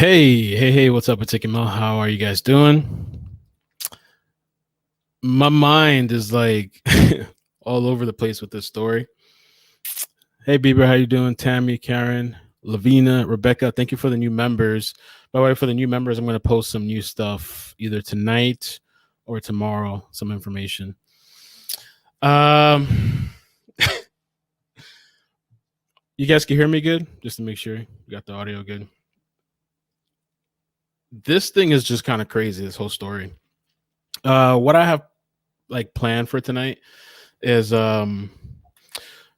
Hey, what's up, iCkEdMeL? How are you guys doing? My mind is like all over the place with this story. Hey, Bieber, how you doing? Tammy, Karen, Lavina, Rebecca, thank you for the new members. By the way, for the new members, I'm going to post some new stuff either tonight or tomorrow, some information. You guys can hear me good? Just to make sure you got the audio good. This thing is just kind of crazy, this whole story. What I have like planned for tonight is I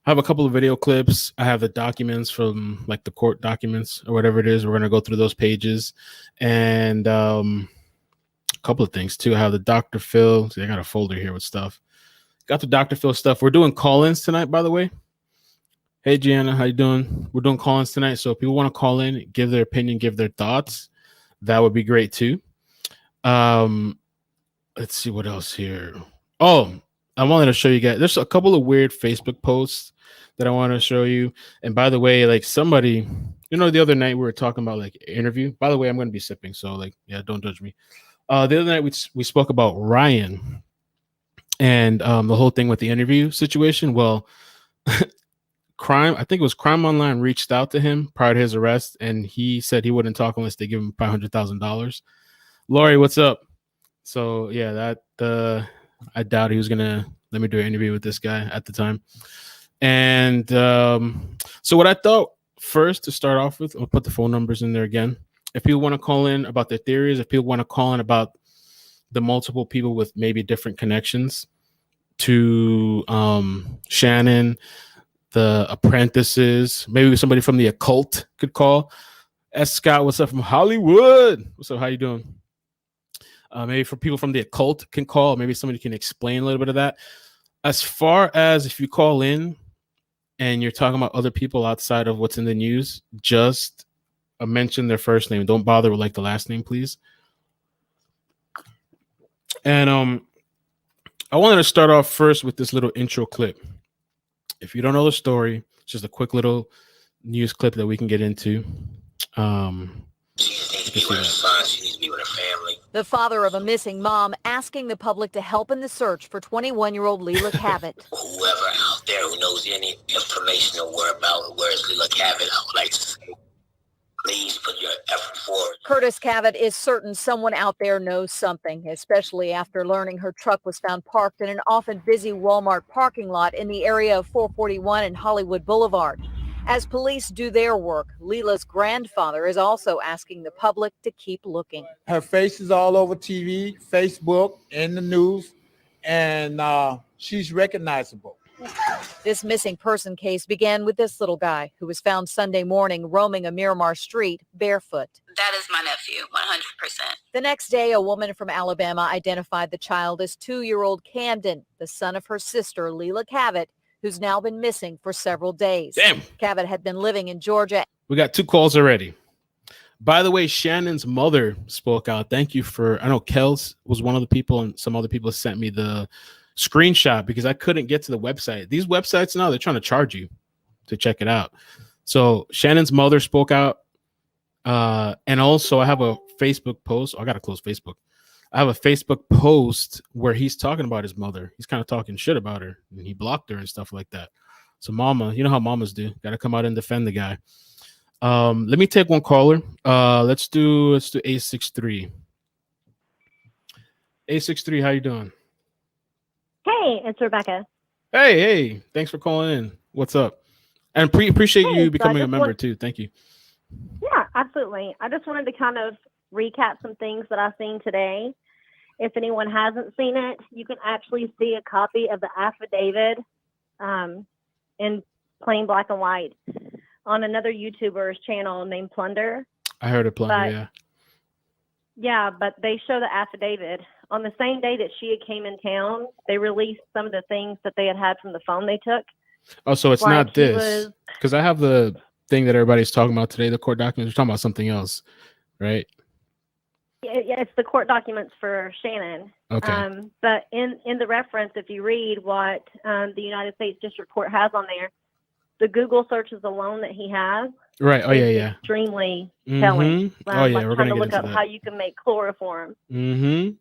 have a couple of video clips. I have the documents from like the court documents or whatever it is. We're gonna go through those pages, and a couple of things too. I have the Dr. Phil. See, I got a folder here with stuff. Got the Dr. Phil stuff. We're doing call-ins tonight, by the way. Hey, Gianna, how you doing? We're doing call-ins tonight. So if people want to call in, give their opinion, give their thoughts, that would be great too. Let's see what else here. Oh, I wanted to show you guys. There's a couple of weird Facebook posts that I want to show you. And by the way, like somebody, the other night we were talking about like interview. By the way, I'm going to be sipping, so like, yeah, don't judge me. The other night we spoke about Ryan and the whole thing with the interview situation. Well, I think it was Crime Online reached out to him prior to his arrest, and he said he wouldn't talk unless they give him $500,000. Lori, what's up? So yeah, that I doubt he was gonna let me do an interview with this guy at the time. And so what I thought first to start off with, I'll put the phone numbers in there again. If people want to call in about their theories, if people want to call in about the multiple people with maybe different connections to Shannon, the apprentices, maybe somebody from the occult could call. S. Scott, what's up from Hollywood? What's up? How you doing? Maybe for people from the occult can call. Maybe somebody can explain a little bit of that. As far as if you call in and you're talking about other people outside of what's in the news, just mention their first name. Don't bother with like the last name, please. And I wanted to start off first with this little intro clip. If you don't know the story, it's just a quick little news clip that we can get into. She needs to be with her son. She needs to be with her family. The father of a missing mom asking the public to help in the search for 21-year-old Leila Cavett. Whoever out there who knows any information or where's Leila Cavett, I would like to say, please put your effort forward. Curtis Cavett is certain someone out there knows something, especially after learning her truck was found parked in an often busy Walmart parking lot in the area of 441 and Hollywood Boulevard. As police do their work, Leila's grandfather is also asking the public to keep looking. Her face is all over TV, Facebook, in the news, and she's recognizable. This missing person case began with this little guy who was found Sunday morning roaming a Miramar street barefoot. That is my nephew, 100%. The next day, a woman from Alabama identified the child as 2-year-old Kamdyn, the son of her sister, Leila Cavett, who's now been missing for several days. Damn. Cavett had been living in Georgia. We got 2 calls already. By the way, Shannon's mother spoke out. Thank you for, I know Kels was one of the people, and some other people sent me the screenshot because I couldn't get to the website. These websites now, they're trying to charge you to check it out. So Shannon's mother spoke out. And also I have a Facebook post. I got to close Facebook. I have a Facebook post where he's talking about his mother. He's kind of talking shit about her, and he blocked her and stuff like that. So mama, you know how mamas do. Got to come out and defend the guy. Let me take one caller. Let's do A63. A63, how you doing? Hey, it's Rebecca. Hey, thanks for calling in. What's up? And appreciate you becoming a member too. Thank you. Yeah, absolutely. I just wanted to kind of recap some things that I've seen today. If anyone hasn't seen it, you can actually see a copy of the affidavit in plain black and white on another YouTuber's channel named Plunder. I heard of Plunder, yeah. Yeah, but they show the affidavit. On the same day that she came in town, they released some of the things that they had from the phone they took. Oh, so it's not this. Because I have the thing that everybody's talking about today, the court documents. We're talking about something else, right? Yeah, it's the court documents for Shannon. Okay. But in the reference, if you read what the United States District Court has on there, the Google searches alone that he has Right. Oh is yeah. extremely telling. Oh yeah, Like we're trying gonna to get look into up that. how you can make chloroform. It's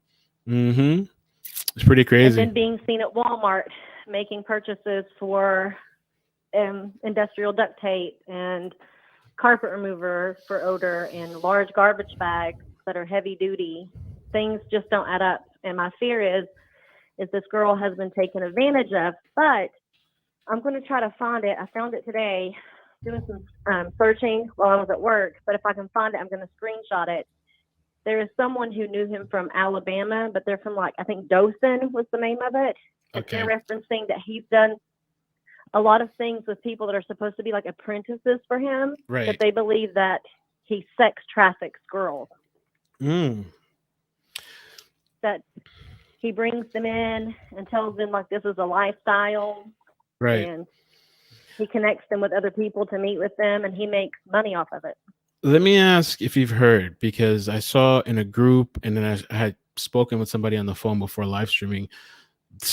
pretty And crazy. then being seen at Walmart making purchases for industrial duct tape and carpet remover for odor and large garbage bags that are heavy duty. Things just don't add up. And my fear is this girl has been taken advantage of, but I'm going to try to find it. I found it today doing some searching while I was at work, but if I can find it, I'm going to screenshot it. There is someone who knew him from Alabama, but they're from, like, I think Dawson was the name of it. Okay. They're referencing that he's done a lot of things with people that are supposed to be like apprentices for him, Right. that they believe that he sex traffics girls. That he brings them in and tells them like this is a lifestyle. Right. And he connects them with other people to meet with them, and he makes money off of it. Let me ask if you've heard, because I saw in a group, and then I had spoken with somebody on the phone before live streaming.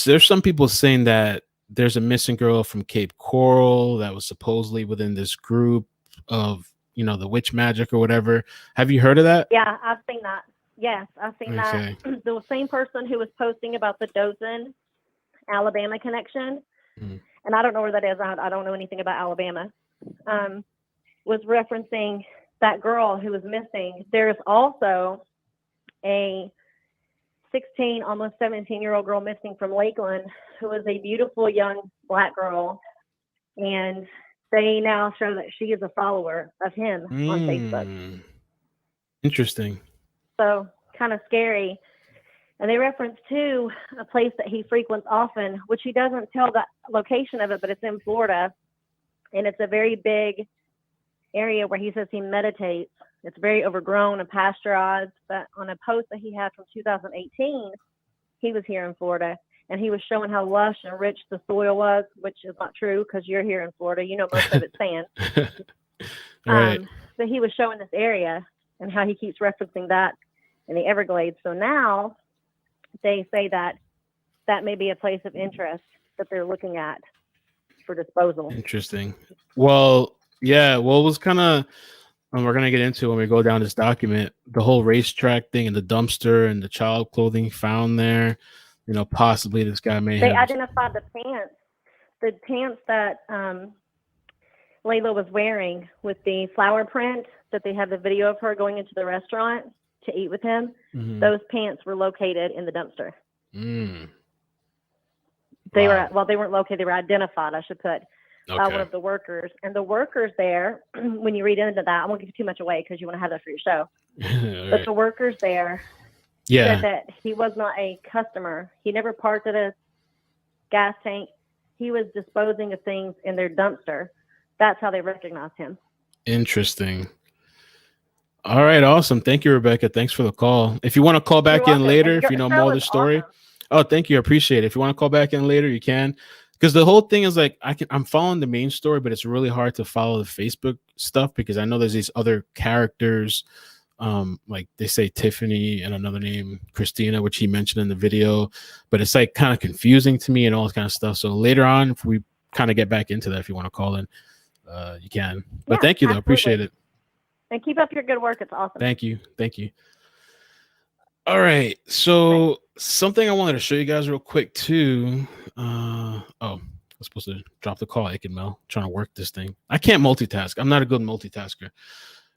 There's some people saying that there's a missing girl from Cape Coral that was supposedly within this group of, the witch magic or whatever. Have you heard of that? Yeah, I've seen that. Yes, I've seen Okay. that. The same person who was posting about the Dothan, Alabama connection, and I don't know where that is. I don't know anything about Alabama, was referencing that girl who was missing. There's also a 16, almost 17-year-old girl missing from Lakeland who is a beautiful young Black girl. And they now show that she is a follower of him on Facebook. Interesting. So kind of scary. And they reference, too, a place that he frequents often, which he doesn't tell the location of it, but it's in Florida. And it's a very big area where he says he meditates. It's very overgrown and pasteurized. But on a post that he had from 2018, he was here in Florida, and he was showing how lush and rich the soil was, which is not true because you're here in Florida. You know most of it's sand. Right. But he was showing this area and how he keeps referencing that in the Everglades. So now they say that that may be a place of interest that they're looking at for disposal. Interesting. Well, yeah. Well, it was kind of, and we're going to get into when we go down this document, the whole racetrack thing and the dumpster and the child clothing found there. Possibly this guy may They have. identified the pants that Leila was wearing with the flower print that they had the video of her going into the restaurant to eat with him. Those pants were located in the dumpster. They weren't located. They were identified, I should put, by one of the workers. And the workers there, when you read into that, I won't give too much away because you want to have that for your show. Right. But the workers there said that he was not a customer. He never parked at a gas tank. He was disposing of things in their dumpster. That's how they recognized him. Interesting. All right, awesome. Thank you, Rebecca. Thanks for the call. If you want to call back in later, if you know more of the story. Awesome. Oh, thank you. I appreciate it. If you want to call back in later, you can. Because the whole thing is like I'm following the main story, but it's really hard to follow the Facebook stuff because I know there's these other characters. Like they say Tiffany and another name, Christina, which he mentioned in the video, but it's like kind of confusing to me and all this kind of stuff. So later on, if we kind of get back into that, if you want to call in, you can. But thank you, though. Appreciate it. And keep up your good work. It's awesome. Thank you. All right. So something I wanted to show you guys real quick too. I was supposed to drop the call, iCkEdMeL. Trying to work this thing. I can't multitask. I'm not a good multitasker.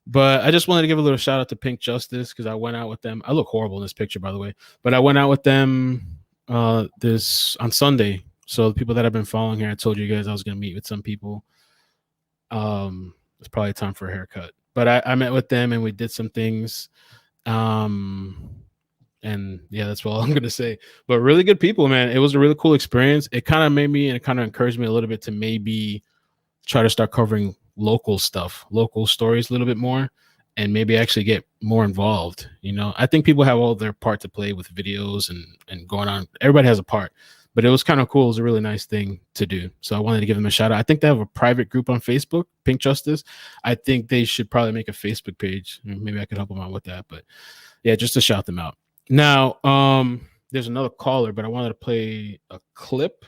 But I just wanted to give a little shout out to Pink Justice because I went out with them. I look horrible in this picture, by the way. But I went out with them on Sunday. So the people that I've been following here, I told you guys I was going to meet with some people. It's probably time for a haircut. But I met with them and we did some things. And yeah, that's all I'm going to say. But really good people, man. It was a really cool experience. It kind of made me and it kind of encouraged me a little bit to maybe try to start covering local stuff, local stories a little bit more, and maybe actually get more involved. I think people have all their part to play with videos and going on. Everybody has a part, but it was kind of cool. It was a really nice thing to do. So I wanted to give them a shout out. I think they have a private group on Facebook, Pink Justice. I think they should probably make a Facebook page. Maybe I could help them out with that, but yeah, just to shout them out. Now, there's another caller, but I wanted to play a clip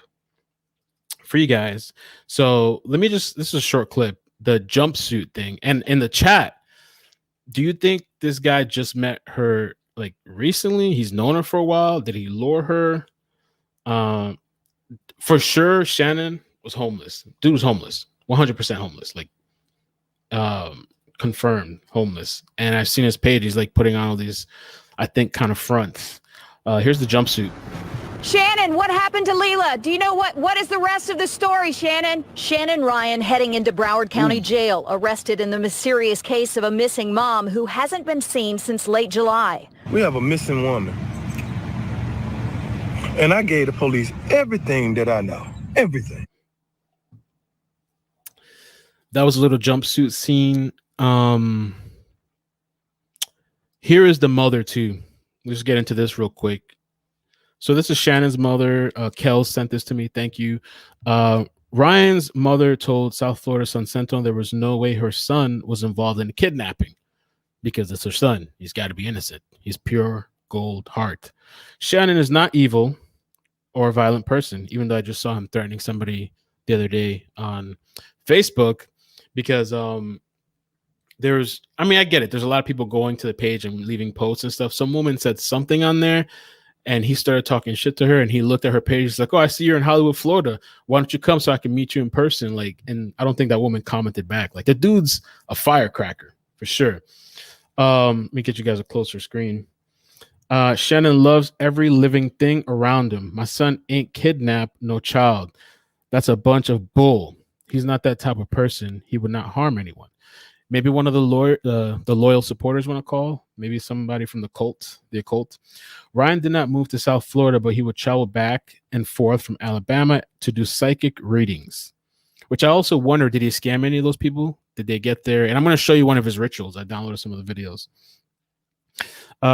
for you guys. So this is a short clip. the jumpsuit thing. And in the chat, do you think this guy just met her like recently? He's known her for a while. Did he lure her? For sure, Shannon was homeless. Dude was homeless, 100% homeless, like confirmed homeless. And I've seen his page. He's like putting on all these, I think, kind of fronts. Here's the jumpsuit. Shannon, what happened to Leila? Do you know what is the rest of the story, Shannon? Shannon Ryan heading into Broward County Jail, arrested in the mysterious case of a missing mom who hasn't been seen since late July. We have a missing woman. And I gave the police everything that I know. Everything. That was a little jumpsuit scene. Here is the mother too. Let's get into this real quick. So this is Shannon's mother. Kel sent this to me. Thank you. Ryan's mother told South Florida Sun Sentinel there was no way her son was involved in kidnapping because it's her son. He's got to be innocent. He's pure gold heart. Shannon is not evil or a violent person, even though I just saw him threatening somebody the other day on Facebook because there's, I mean, I get it. There's a lot of people going to the page and leaving posts and stuff. Some woman said something on there and he started talking shit to her and he looked at her page. He's like, oh, I see you're in Hollywood, Florida. Why don't you come so I can meet you in person? Like, and I don't think that woman commented back. Like, the dude's a firecracker for sure. Let me get you guys a closer screen. Shannon loves every living thing around him. My son ain't kidnapped no child. That's a bunch of bull. He's not that type of person. He would not harm anyone. Maybe one of the loyal supporters want to call. Maybe somebody from the occult. Ryan did not move to South Florida, but he would travel back and forth from Alabama to do psychic readings, which I also wonder, did he scam any of those people? Did they get there? And I'm going to show you one of his rituals. I downloaded some of the videos.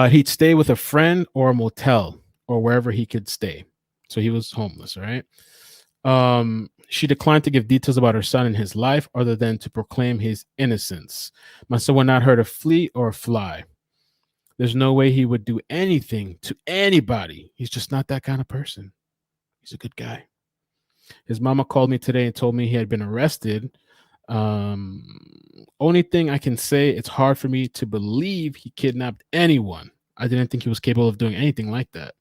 He'd stay with a friend or a motel or wherever he could stay. So he was homeless, right? She declined to give details about her son and his life other than to proclaim his innocence. My son would not hurt a flea or a fly. There's no way he would do anything to anybody. He's just not that kind of person. He's a good guy. His mama called me today and told me he had been arrested. Only thing I can say, it's hard for me to believe he kidnapped anyone. I didn't think he was capable of doing anything like that.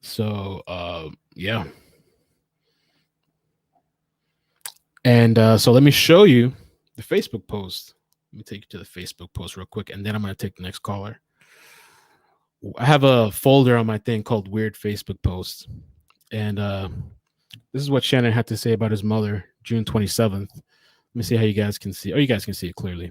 So, yeah. And so let me show you the Facebook post. Let me take you to the Facebook post real quick, and then I'm going to take the next caller. I have a folder on my thing called Weird Facebook Posts. And this is what Shannon had to say about his mother, June 27th. Let me see how you guys can see. Oh, you guys can see it clearly.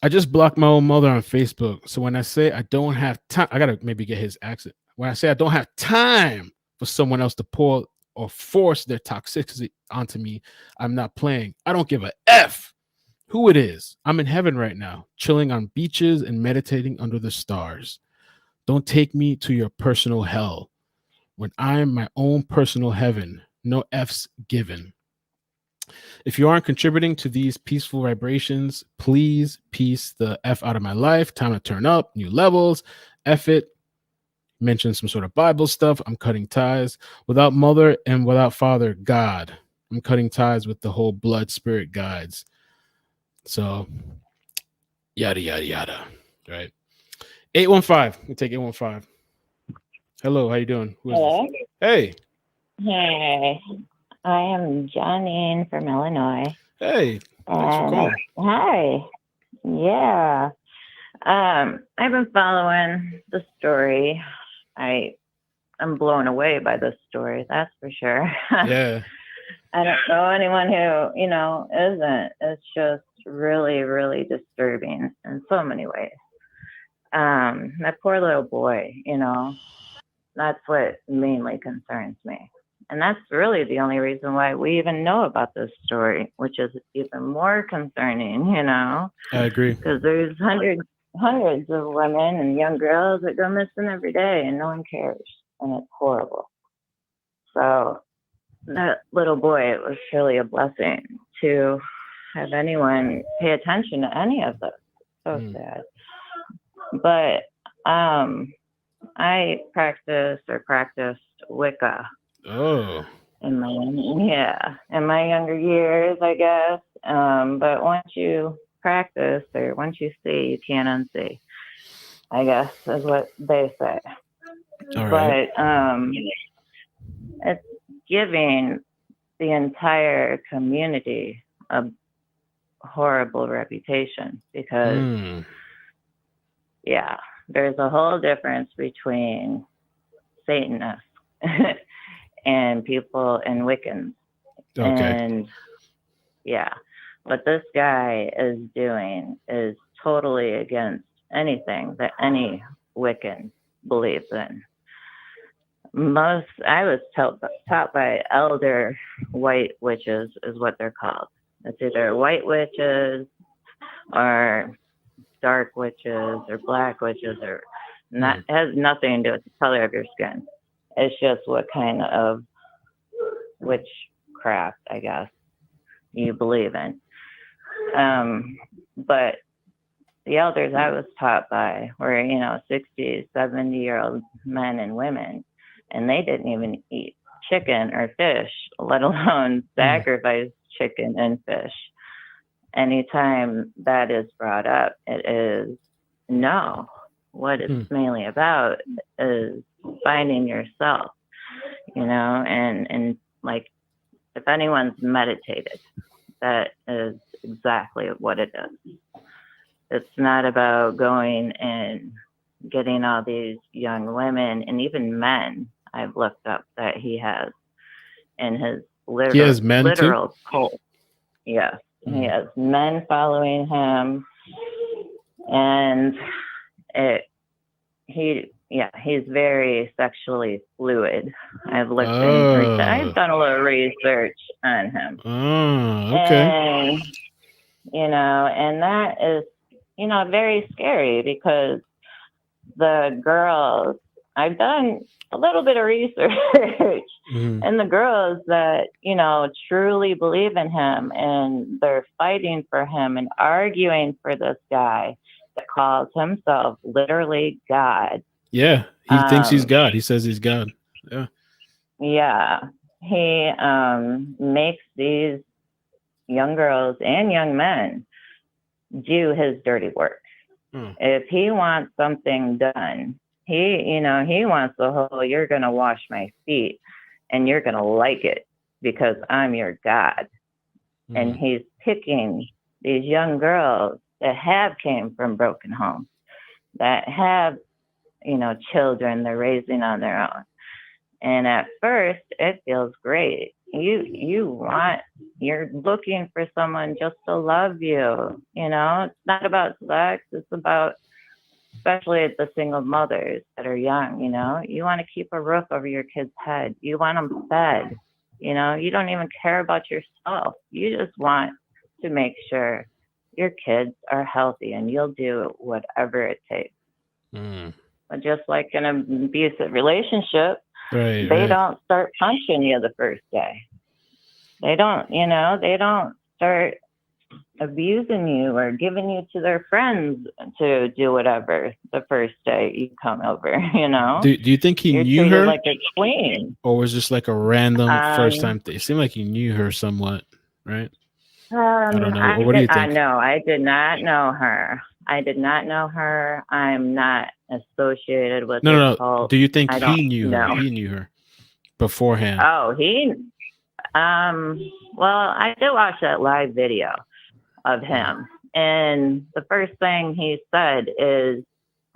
I just blocked my own mother on Facebook. So when I say I don't have time, I got to maybe get his accent. When I say I don't have time for someone else to pour or force their toxicity onto me, I'm not playing. I don't give a F who it is. I'm in heaven right now, chilling on beaches and meditating under the stars. Don't take me to your personal hell when I'm my own personal heaven. No F's given. If you aren't contributing to these peaceful vibrations, please peace the F out of my life. Time to turn up, new levels. F it. Mention some sort of Bible stuff. I'm cutting ties. Without mother and without father, God. I'm cutting ties with the whole blood spirit guides. So, yada, yada, yada. Right. 815. We take 815. Hello, how you doing? Who is Hello. this? Hey. Hey, I am Janine from Illinois. Hey. Thanks for calling. Hi. Yeah. I've been following the story. I'm blown away by this story, that's for sure. Yeah. I don't know anyone who, isn't. It's just really, really disturbing in so many ways. That poor little boy, that's what mainly concerns me. And that's really the only reason why we even know about this story, which is even more concerning, I agree. because there's hundreds of women and young girls that go missing every day and no one cares. And it's horrible. So that little boy, it was really a blessing to have anyone pay attention to any of this. So sad. But I practiced Wicca. Oh. in my younger years, I guess. But once you practice, or once you see, you can't unsee, I guess is what they say. All right. But it's giving the entire community a horrible reputation, because there's a whole difference between Satanists and people and Wiccans. Okay. And what this guy is doing is totally against anything that any Wiccan believes in. I was taught by elder white witches, is what they're called. It's either white witches or dark witches or black witches, or not. It has nothing to do with the color of your skin. It's just what kind of witchcraft, I guess, you believe in. But the elders I was taught by were, 60, 70-year-old men and women, and they didn't even eat chicken or fish, let alone sacrifice chicken and fish. Anytime that is brought up, it is no. What it's mainly about is finding yourself, and like, if anyone's meditated, that is exactly what it is. It's not about going and getting all these young women and even men I've looked up that he has in his literal cult. Yes. He has men following him, and he's very sexually fluid. I've looked I've done a little research on him. Okay. And that is, very scary, because the girls, I've done a little bit of research, and the girls that, truly believe in him, and they're fighting for him and arguing for this guy that calls himself literally God. Yeah, he thinks he's God. He says he's God. Yeah. Yeah. He makes these young girls and young men do his dirty work. If he wants something done, he wants the whole, you're going to wash my feet and you're going to like it because I'm your God. And he's picking these young girls that have came from broken homes, that have, children they're raising on their own. And at first it feels great. You're looking for someone just to love you. It's not about sex. It's about, especially the single mothers that are young, you want to keep a roof over your kid's head. You want them fed. You don't even care about yourself. You just want to make sure your kids are healthy, and you'll do whatever it takes. But just like in an abusive relationship, they don't start punching you the first day. They don't start abusing you or giving you to their friends to do whatever the first day you come over, Do you think he knew her? Like a queen. Or was just like a random first time thing? It seemed like he knew her somewhat, right? I don't know. What do you think? No, I did not know her. I'm not associated with No. cult. Do you think he knew her? He knew her beforehand. Oh, well, I did watch that live video of him. And the first thing he said is,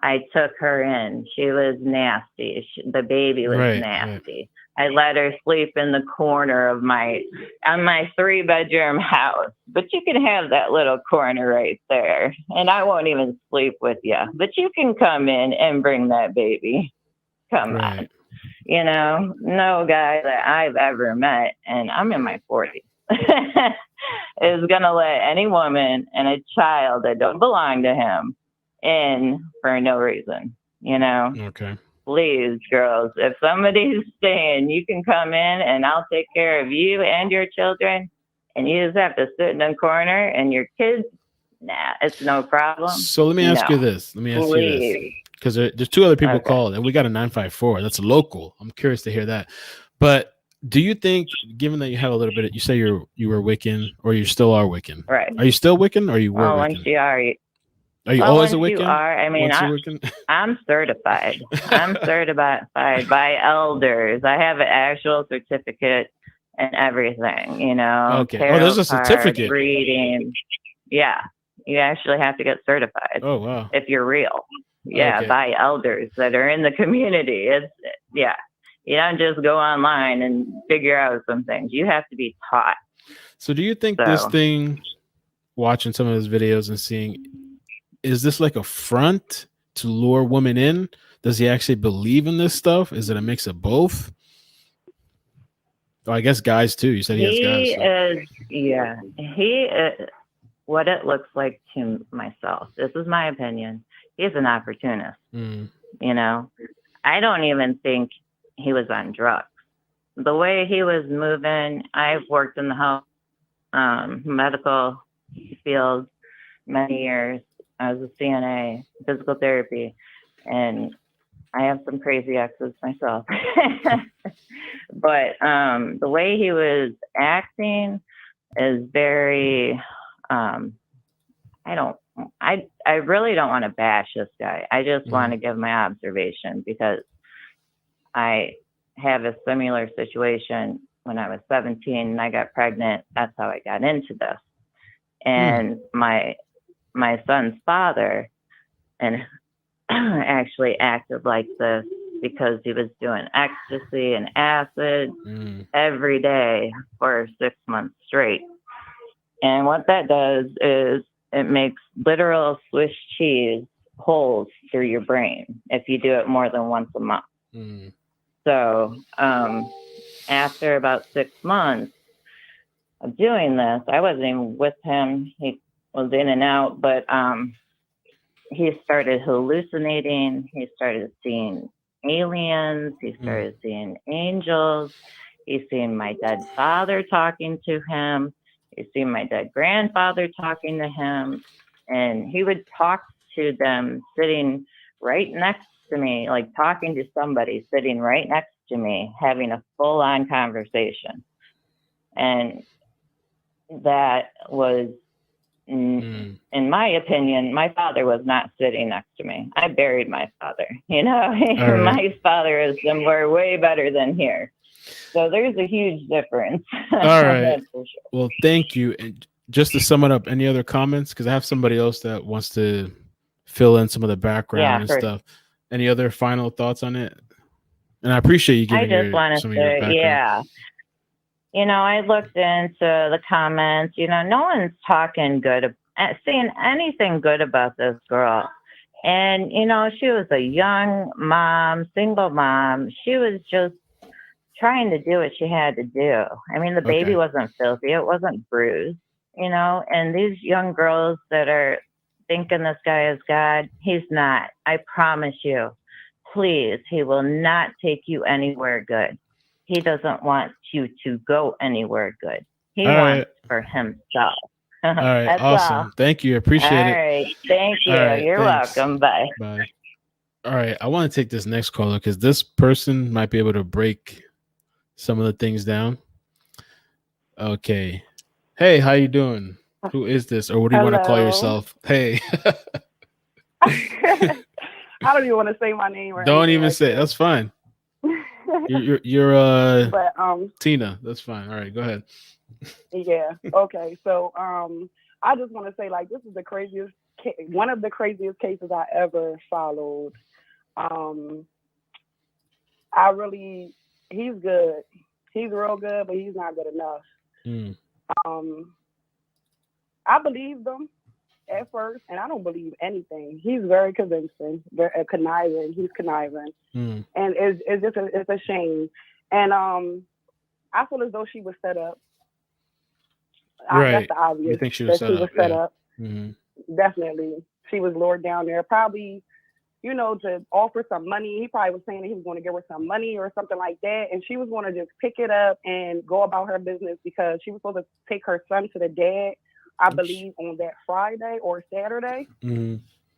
I took her in. She was nasty. The baby was nasty. I let her sleep in the corner of my 3-bedroom house. But you can have that little corner right there. And I won't even sleep with you. But you can come in and bring that baby. Come on. No guy that I've ever met, and I'm in my 40s, is going to let any woman and a child that don't belong to him in for no reason, Okay. Please, girls, if somebody's saying you can come in and I'll take care of you and your children, and you just have to sit in a corner and your kids, nah, it's no problem. So let me ask you this. Because there's 2 other people called, and we got a 954. That's local. I'm curious to hear that. But Do you think, given that you have a little bit, you say you were Wiccan, or you still are Wiccan? Right. Are you still Wiccan, or you were Well, once Wiccan? you are, Are you well, always a once you Wiccan? are, I mean, Once you're Wiccan? I'm certified. I'm certified by elders. I have an actual certificate and everything, you know, Okay. Oh, there's tarot a card certificate. reading. Yeah, you actually have to get certified Oh, wow. if you're real. Yeah, Okay. by elders that are in the community. It's yeah. You don't just go online and figure out some things. You have to be taught. So do you think this thing, watching some of his videos and seeing, is this like a front to lure women in? Does he actually believe in this stuff? Is it a mix of both? Oh, I guess guys too. You said he has guys. He is what it looks like to myself. This is my opinion. He's an opportunist. Mm. You know, I don't even think he was on drugs. The way he was moving, I've worked in the health medical field many years. I was a CNA, physical therapy, and I have some crazy exes myself. But the way he was acting is very, I really don't want to bash this guy. I just want to give my observation, because I have a similar situation when I was 17 and I got pregnant. That's how I got into this. And my son's father and actually acted like this because he was doing ecstasy and acid every day for 6 months straight. And what that does is it makes literal Swiss cheese holes through your brain if you do it more than once a month. So after about 6 months of doing this, I wasn't even with him. He was in and out, but he started hallucinating. He started seeing aliens. He started seeing angels. He's seen my dead father talking to him. He's seen my dead grandfather talking to him. And he would talk to them sitting right next to me, like talking to somebody sitting right next to me, having a full-on conversation. And that was, in my opinion, my father was not sitting next to me. I buried my father, you know. Right. My father is somewhere way better than here. So there's a huge difference. All right. For sure. Well, thank you. And just to sum it up, any other comments? Because I have somebody else that wants to fill in some of the background and stuff. Any other final thoughts on it? And I appreciate you giving some of your background. Yeah. You know, I looked into the comments. You know, no one's talking good, saying anything good about this girl. And, you know, she was a young mom, single mom. She was just trying to do what she had to do. I mean, the baby wasn't filthy. It wasn't bruised, you know. And these young girls that are thinking this guy is God, he's not. I promise you. Please, he will not take you anywhere good. He doesn't want you to go anywhere good. He wants for himself. All right. That's awesome. All. Thank you. Appreciate it. All right. Thank you. Right, you're welcome. Bye. Bye. All right. I want to take this next caller because this person might be able to break some of the things down. Okay. Hey, how you doing? Who is this? Or what do you want to call yourself? Hey. I don't even want to say my name. Don't even say it. That's fine. You're Tina. That's fine. All right, go ahead. Yeah. Okay. So I just want to say, like, this is the craziest, one of the craziest cases I ever followed. He's good. He's real good, but he's not good enough. I believed him at first, and I don't believe anything. He's very convincing, very conniving. He's conniving, and it's a shame. And I feel as though she was set up. Right. That's the obvious. You think she was set up? Definitely, she was lured down there. Probably, you know, to offer some money. He probably was saying that he was going to give her some money or something like that, and she was going to just pick it up and go about her business because she was supposed to take her son to the dad, I believe, on that Friday or Saturday.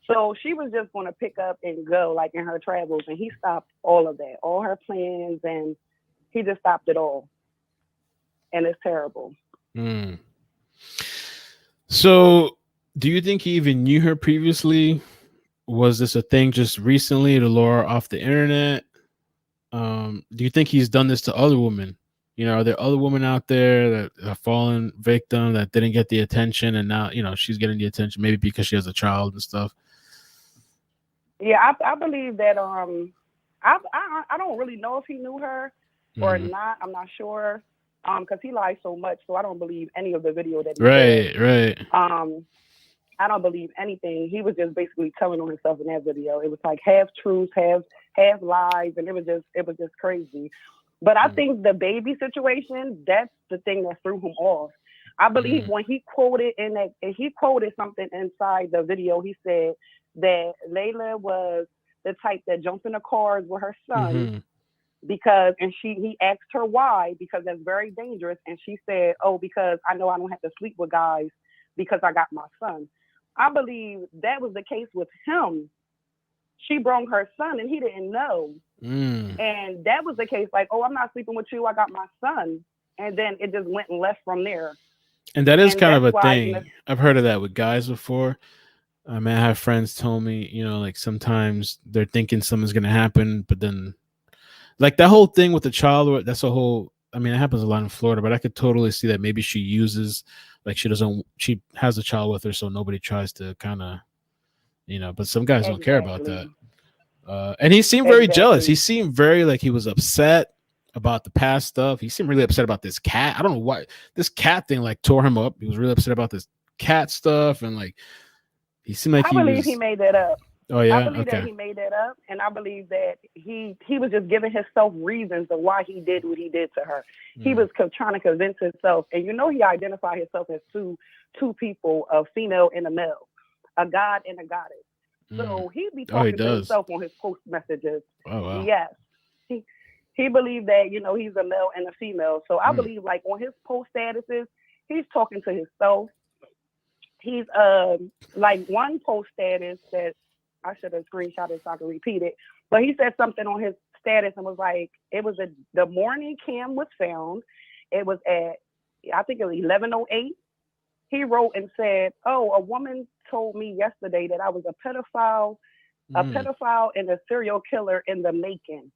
So she was just going to pick up and go, like, in her travels, and he stopped all of that, all her plans, and He just stopped it all. And it's terrible. So do you think he even knew her previously? Was this a thing just recently to lure her off the internet? Do you think he's done this to other women? You know, are there other women out there that have fallen victim that didn't get the attention, and now, you know, she's getting the attention, maybe because she has a child and stuff? Yeah, I believe that. I don't really know if he knew her or not. I'm not sure. Because he lies so much, so I don't believe any of the video that he did. Right. I don't believe anything. He was just basically telling on himself in that video. It was like half truths, half lies, and it was just crazy. But I think the baby situation, that's the thing that threw him off. I believe when he quoted something inside the video, he said that Leila was the type that jumped in the cars with her son because, and he asked her why, because that's very dangerous. And she said, oh, because I know I don't have to sleep with guys because I got my son. I believe that was the case with him. She brought her son and he didn't know. And that was the case, like, oh, I'm not sleeping with you, I got my son. And then it just went and left from there. And that is kind of a thing. I've heard of that with guys before. I have friends tell me, you know, like sometimes they're thinking something's going to happen, but then like that whole thing with the child, that's a whole, I mean, it happens a lot in Florida, but I could totally see that maybe she uses, like she has a child with her, so nobody tries to kind of, you know, but some guys don't care about that. And he seemed very jealous. He seemed very like he was upset about the past stuff. He seemed really upset about this cat. I don't know why this cat thing like tore him up. He was really upset about this cat stuff, and like he seemed like I believe he made that up. Oh yeah, I believe that he made that up, and I believe that he was just giving himself reasons of why he did what he did to her. He was trying to convince himself, and you know he identified himself as two people, a female and a male, a god and a goddess. So he'd be talking to himself on his post messages. Oh wow. Yes, he believed that, you know, he's a male and a female. So I believe like on his post statuses, he's talking to himself. He's like one post status that I should have screenshotted so I can repeat it. But he said something on his status and was like, it was the morning Cam was found. It was at, I think it was 11:08. He wrote and said, oh, a woman told me yesterday that I was a pedophile and a serial killer in the making.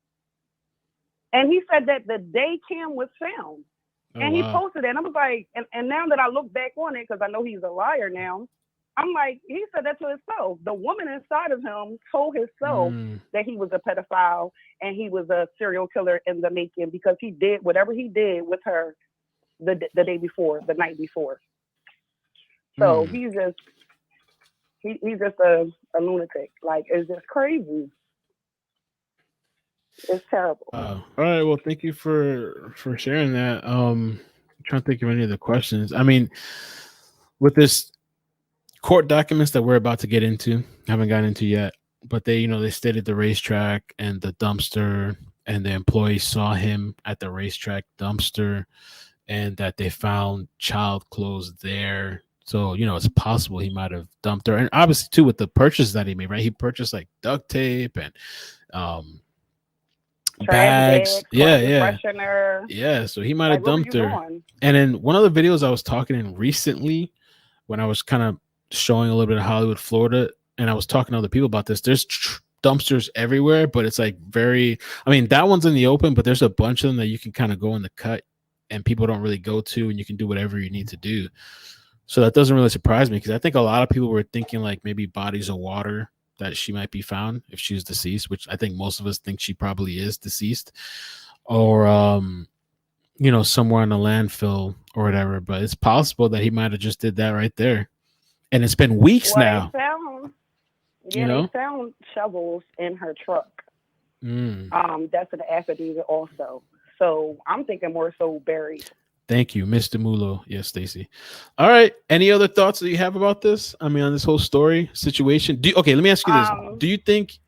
And he said that the day Cam was found. And he posted it. And I was like, and now that I look back on it, because I know he's a liar now, I'm like, he said that to himself. The woman inside of him told himself that he was a pedophile and he was a serial killer in the making because he did whatever he did with her the day before, the night before. So he's just a lunatic. Like, it's just crazy. It's terrible. All right. Well, thank you for sharing that. I'm trying to think of any of the questions. I mean, with this court documents that we're about to get into, haven't gotten into yet, but they stated the racetrack and the dumpster, and the employees saw him at the racetrack dumpster, and that they found child clothes there. So, it's possible he might have dumped her. And obviously, too, with the purchase that he made, right? He purchased like duct tape and bags. Yeah. So he might have dumped her. And in one of the videos I was talking in recently, when I was kind of showing a little bit of Hollywood, Florida, and I was talking to other people about this, there's dumpsters everywhere, but it's like that one's in the open, but there's a bunch of them that you can kind of go in the cut and people don't really go to, and you can do whatever you need to do. So that doesn't really surprise me, because I think a lot of people were thinking like maybe bodies of water that she might be found if she's deceased, which I think most of us think she probably is deceased, or somewhere in a landfill or whatever. But it's possible that he might have just did that right there, and it's been weeks now. They found shovels in her truck. That's an affidavit also. So I'm thinking more so buried. Thank you, Mr. Mulo. Yes, Stacy. All right. Any other thoughts that you have about this? I mean, on this whole story situation? Let me ask you this. Do you think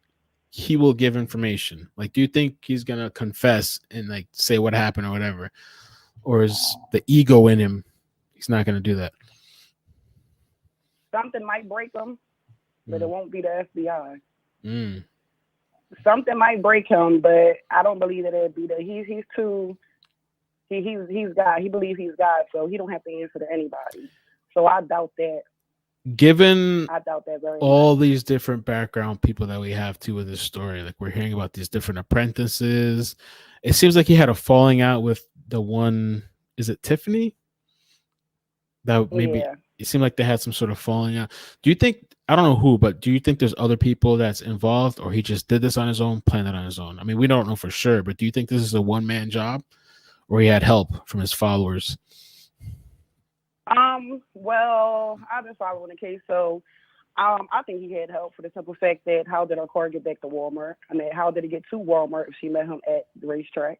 he will give information? Like, do you think he's going to confess and like say what happened or whatever? Or is the ego in him, he's not going to do that? Something might break him, but it won't be the FBI. something might break him, but I don't believe that it'd be that. He's too. He's God. He believes he's God, so he don't have to answer to anybody. So I doubt that. Given I doubt that very all much. these different background people that we have too with this story, like we're hearing about these different apprentices, it seems like he had a falling out with the one. Is it Tiffany? That maybe Yeah. it seemed like they had some sort of falling out. Do you think, I don't know who, but do you think there's other people that's involved, or he just did this on his own, planned it on his own? I mean, we don't know for sure, but do you think this is a one-man job, or he had help from his followers? Well, I've been following the case, so I think he had help for the simple fact that how did her car get back to Walmart? I mean, how did it get to Walmart if she met him at the racetrack?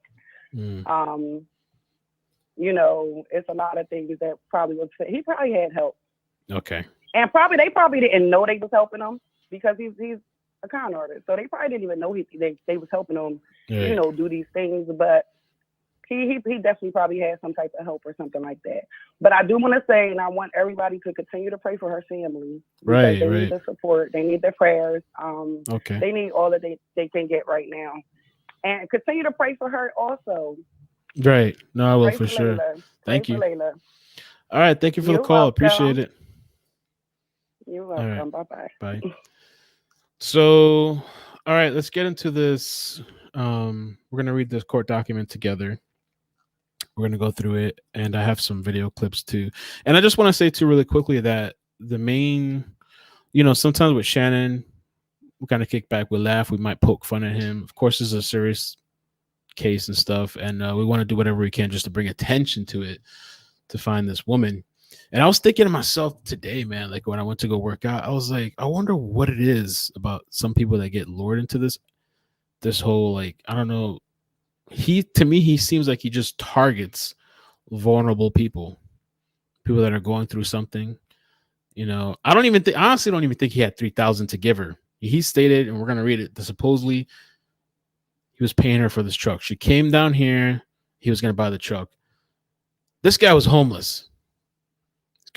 You know, it's a lot of things that probably was. He probably had help. Okay. And they probably didn't know they was helping him because he's a con artist, so they probably didn't even know they was helping him. Right. You know, do these things, but. He definitely probably had some type of help or something like that. But I do want to say, and I want everybody to continue to pray for her family. Right, they need the support. They need their prayers. Okay. They need all that they can get right now. And continue to pray for her also. Right. No, I will Pray for sure. Leila. Thank Pray you. for Leila. All right. Thank you for the call. Welcome. Appreciate it. You're welcome. Right. Bye-bye. Bye. So, all right, let's get into this. We're going to read this court document together. We're going to go through it, and I have some video clips too. And I just want to say too really quickly that the main, you know, sometimes with Shannon, we kind of kick back, we laugh, we might poke fun at him. Of course, this is a serious case and stuff, and we want to do whatever we can just to bring attention to it, to find this woman. And I was thinking to myself today, man, like when I went to go work out, I was like, I wonder what it is about some people that get lured into this whole, like, I don't know. To me, he seems like he just targets vulnerable people that are going through something. You know, I honestly don't even think he had $3,000 to give her. He stated, and we're going to read it, that supposedly he was paying her for this truck. She came down here. He was going to buy the truck. This guy was homeless.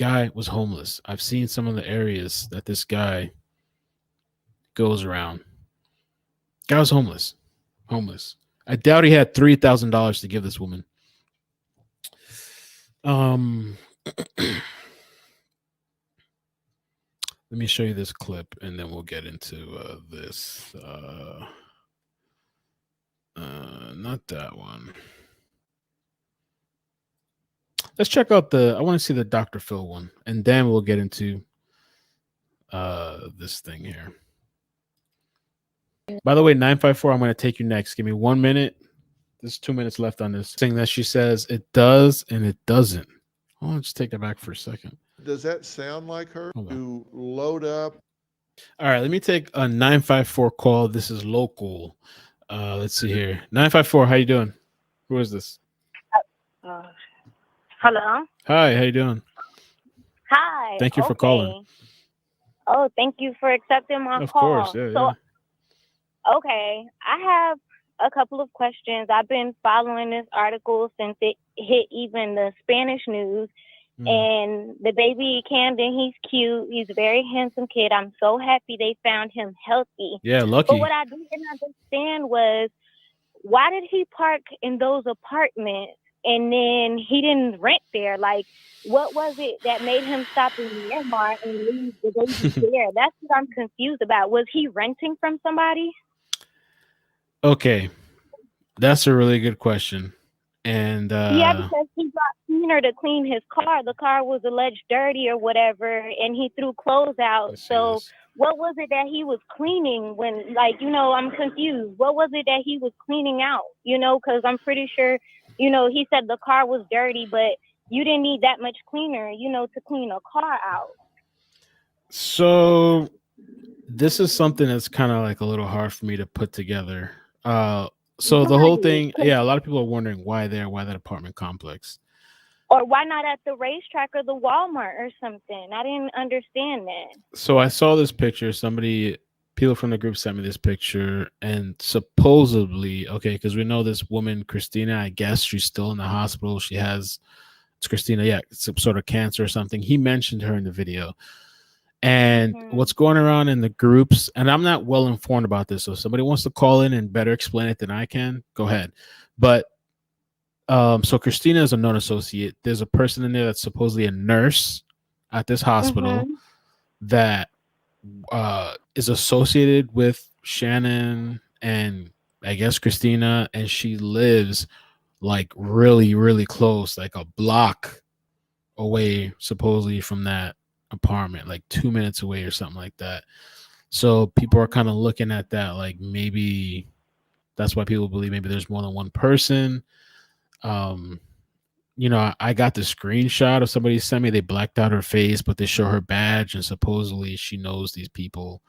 I've seen some of the areas that this guy goes around. Guy was homeless. I doubt he had $3,000 to give this woman. Let me show you this clip, and then we'll get into this. Not that one. Let's check out I want to see the Dr. Phil one, and then we'll get into this thing here. By the way, 954, I'm going to take you next. Give me 1 minute. There's 2 minutes left on this thing that she says it does and it doesn't. I'll just take that back for a second. Does that sound like her to load up? All right, let me take a 954 call. This is local. Let's see here. 954, how you doing? Who is this? Hello. Hi, how you doing? Hi. Thank you for calling. Oh, thank you for accepting my Of call. course, yeah. Okay, I have a couple of questions. I've been following this article since it hit even the Spanish news. And the baby Kamdyn, he's cute. He's a very handsome kid. I'm so happy they found him healthy. Yeah, lucky. But what I didn't understand was, why did he park in those apartments and then he didn't rent there? Like, what was it that made him stop in Walmart and leave the baby there? That's what I'm confused about. Was he renting from somebody? Okay, that's a really good question. And yeah, because he got cleaner to clean his car. The car was alleged dirty or whatever, and he threw clothes out. So what was it that he was cleaning when, like, you know, I'm confused. What was it that he was cleaning out? You know, because I'm pretty sure, you know, he said the car was dirty, but you didn't need that much cleaner, you know, to clean a car out. So this is something that's kind of like a little hard for me to put together. So the whole thing, yeah, a lot of people are wondering why that apartment complex. Or why not at the racetrack or the Walmart or something? I didn't understand that. So I saw this picture. People from the group sent me this picture, and supposedly, okay, because we know this woman, Christina, I guess she's still in the hospital. It's Christina, yeah, some sort of cancer or something. He mentioned her in the video. And what's going around in the groups, and I'm not well informed about this, so if somebody wants to call in and better explain it than I can, go ahead. But so Christina is a known associate. There's a person in there that's supposedly a nurse at this hospital that is associated with Shannon and I guess Christina, and she lives like really, really close, like a block away, supposedly from that apartment, like 2 minutes away or something like that. So people are kind of looking at that like maybe that's why people believe maybe there's more than one person. I got the screenshot of somebody sent me. They blacked out her face, but they show her badge, and supposedly she knows these people.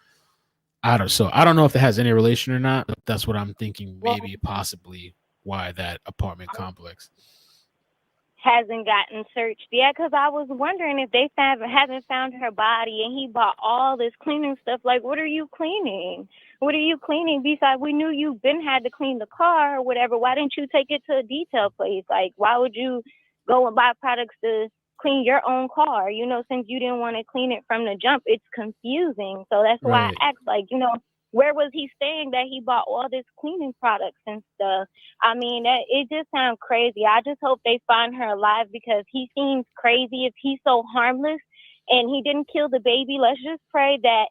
I don't know if it has any relation or not, but that's what I'm thinking, maybe possibly why that apartment complex hasn't gotten searched yet, because I was wondering if they haven't found her body, and he bought all this cleaning stuff. Like, what are you cleaning? What are you cleaning? Besides, we knew you had to clean the car or whatever. Why didn't you take it to a detail place? Like, why would you go and buy products to clean your own car? Since you didn't want to clean it from the jump, it's confusing. So that's why I asked, like, where was he staying that he bought all this cleaning products and stuff? I mean, it just sounds crazy. I just hope they find her alive, because he seems crazy. If he's so harmless and he didn't kill the baby, let's just pray that,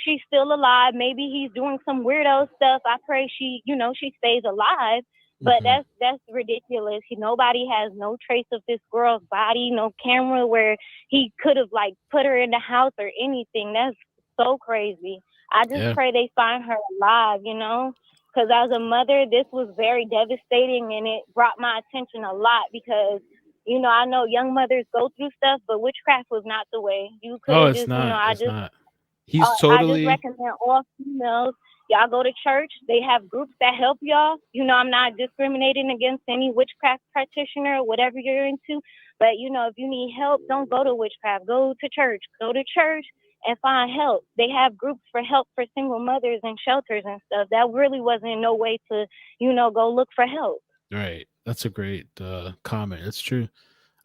she's still alive. Maybe he's doing some weirdo stuff. I pray she stays alive. But that's ridiculous. Nobody has no trace of this girl's body, no camera where he could have like put her in the house or anything. That's so crazy. I just pray they find her alive, because as a mother, this was very devastating, and it brought my attention a lot because, I know young mothers go through stuff, but witchcraft was not the way. You could it's not. I just recommend all females, y'all go to church. They have groups that help y'all. I'm not discriminating against any witchcraft practitioner or whatever you're into, but if you need help, don't go to witchcraft. Go to church. Go to church and find help. They have groups for help for single mothers and shelters and stuff. That really wasn't no way to, go look for help. Right. That's a great comment. It's true.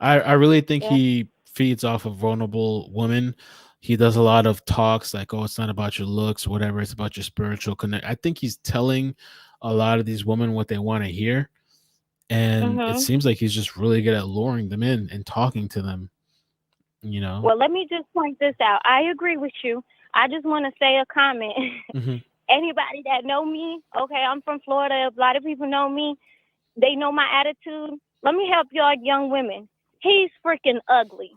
I really think he feeds off of vulnerable women. He does a lot of talks like, oh, it's not about your looks, whatever. It's about your spiritual connect. I think he's telling a lot of these women what they want to hear. And it seems like he's just really good at luring them in and talking to them. Well, let me just point this out. I agree with you. I just want to say a comment. Anybody that know me, okay, I'm from Florida. A lot of people know me. They know my attitude. Let me help y'all young women. He's freaking ugly.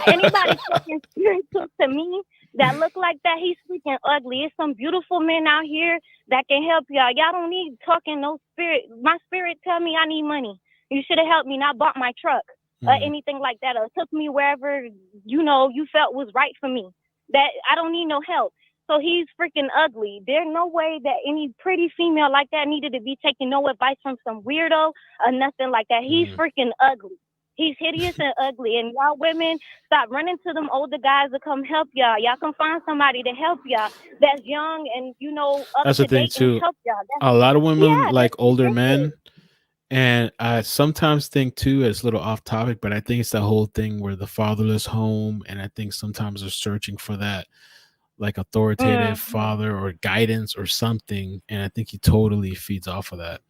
Anybody talking spiritual to me that look like that, he's freaking ugly. It's some beautiful men out here that can help y'all. Y'all don't need talking no spirit. My spirit tell me I need money. You should have helped me, not bought my truck. Or anything like that, or took me wherever you felt was right for me. That I don't need no help. So he's freaking ugly. There's no way that any pretty female like that needed to be taking no advice from some weirdo or nothing like that. He's freaking ugly. He's hideous and ugly. And y'all women, stop running to them older guys to come help y'all. Y'all can find somebody to help y'all that's young and up that's to the thing date too. and help y'all. A lot of women like older men. And I sometimes think too, it's a little off topic, but I think it's that whole thing where the fatherless home, and I think sometimes they're searching for that like authoritative father or guidance or something, and I think he totally feeds off of that.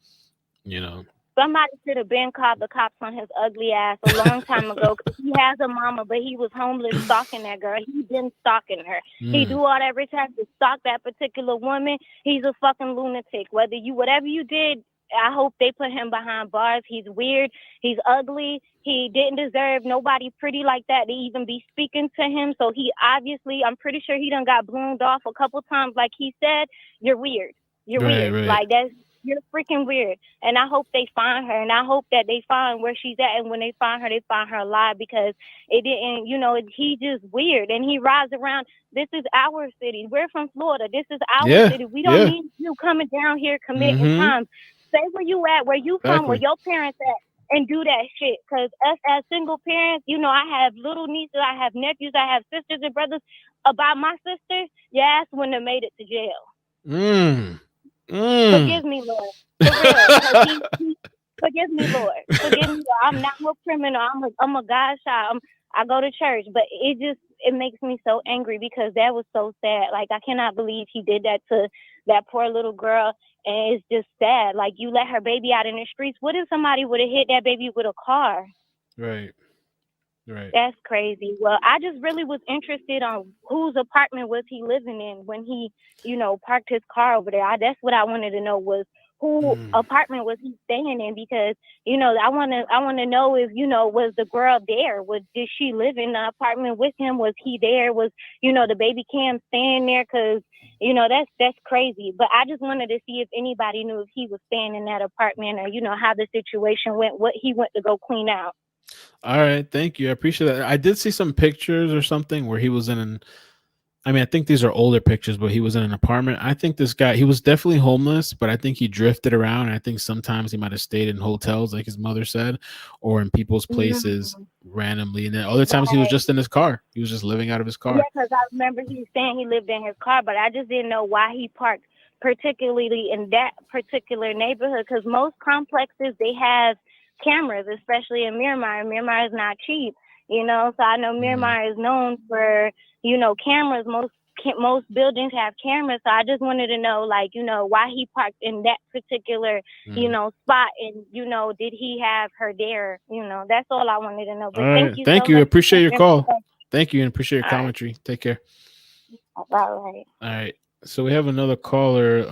Somebody should have been called the cops on his ugly ass a long time ago, because he has a mama, but he was homeless stalking that girl. He been stalking her. He do all that research to stalk that particular woman. He's a fucking lunatic. Whatever you did, I hope they put him behind bars. He's weird. He's ugly. He didn't deserve nobody pretty like that to even be speaking to him. So he obviously, I'm pretty sure he done got bloomed off a couple times. Like he said, you're weird. You're weird. Right. Like you're freaking weird. And I hope they find her. And I hope that they find where she's at. And when they find her alive, because it didn't, he just weird. And he rides around. This is our city. We're from Florida. This is our city. We don't need you coming down here committing crimes. Stay where you at, where you from, where your parents at, and do that shit. Because us as single parents, I have little nieces, I have nephews, I have sisters and brothers. About my sister, your ass wouldn't have made it to jail. Forgive me, Lord. For real. Forgive me, Lord. I'm not no criminal. I'm a God child. I go to church, but it makes me so angry because that was so sad. Like, I cannot believe he did that to that poor little girl. And it's just sad. Like, you let her baby out in the streets. What if somebody would have hit that baby with a car? Right. Right. That's crazy. Well, I just really was interested on whose apartment was he living in when he, parked his car over there. That's what I wanted to know was who apartment was he staying in? Because, I want to know if, was the girl there? Did she live in the apartment with him? Was he there? Was, the baby cam staying there? Because, that's crazy. But I just wanted to see if anybody knew if he was staying in that apartment or, how the situation went, what he went to go clean out. All right, thank you. I appreciate that. I did see some pictures or something where he was I think these are older pictures, but he was in an apartment. I think this guy, he was definitely homeless, but I think he drifted around. I think sometimes he might have stayed in hotels, like his mother said, or in people's places randomly. And then other times he was just in his car. He was just living out of his car. Yeah, because I remember he saying he lived in his car, but I just didn't know why he parked particularly in that particular neighborhood, because most complexes, they have cameras, especially in Miramar. Miramar is not cheap, so I know Miramar is known for, cameras. Most buildings have cameras, so I just wanted to know, why he parked in that particular, spot, and, did he have her there? That's all I wanted to know. But thank you. Appreciate your call. Thank you, and appreciate your commentary. Right. Take care. All right. All right. So we have another caller,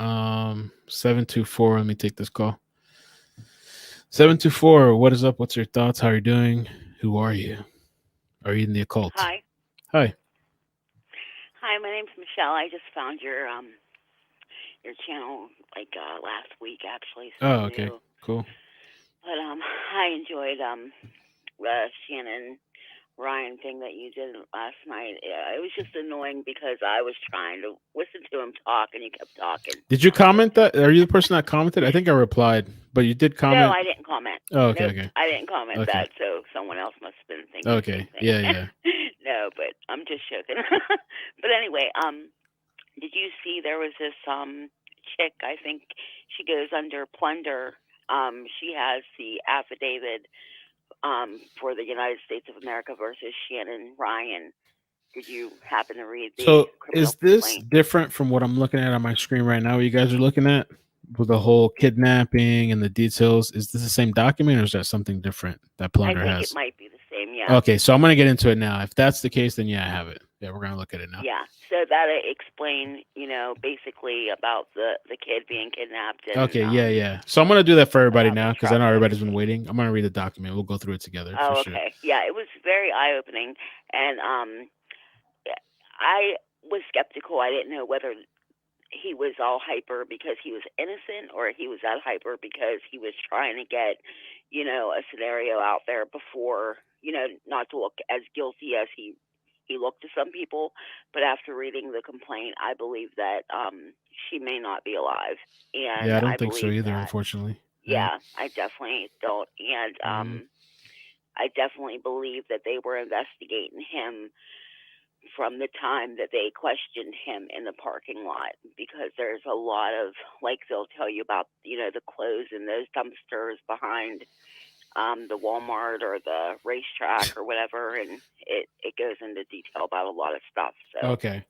724. Let me take this call. 724, what is up? What's your thoughts? How are you doing? Who are you? Are you in the occult? Hi. Hi. Hi, my name's Michelle. I just found your channel last week actually. So Oh, okay. Cool. But I enjoyed Shannon Ryan thing that you did last night. It was just annoying because I was trying to listen to him talk and he kept talking. Did you comment that? Are you the person that commented? I think I replied, but you did comment. No, I didn't comment. Oh, okay, Nope, okay. I didn't comment Okay. that, so someone else must have been thinking. Okay. Yeah. No, but I'm just joking. But anyway, did you see there was this chick, I think she goes under Plunder. She has the affidavit for the United States of America versus Shannon Ryan. Did you happen to read the So criminal is this complaint? different from what I'm looking at on my screen right now? What you guys are looking at with the whole kidnapping and the details? Is this the same document or is that something different that I Plunder think has? it might be the same, yeah. Okay, so I'm going to get into it now. If that's the case, then yeah, I have it. Yeah, we're going to look at it now. Yeah, so that explain, basically about the kid being kidnapped. And, Okay, yeah. So I'm going to do that for everybody now because I know trouble. everybody's been waiting. I'm going to read the document. We'll go through it together Oh, for okay. sure. Yeah, it was very eye-opening. And I was skeptical. I didn't know whether he was all hyper because he was innocent or he was that hyper because he was trying to get, a scenario out there before, not to look as guilty as he looked to some people. But after reading the complaint, I believe that she may not be alive. And Yeah, I don't think so believe either, that, unfortunately. yeah, I definitely don't. And I definitely believe that they were investigating him from the time that they questioned him in the parking lot, because there's a lot of, they'll tell you about, the clothes in those dumpsters behind the Walmart or the racetrack or whatever, and it goes into detail about a lot of stuff. So Okay.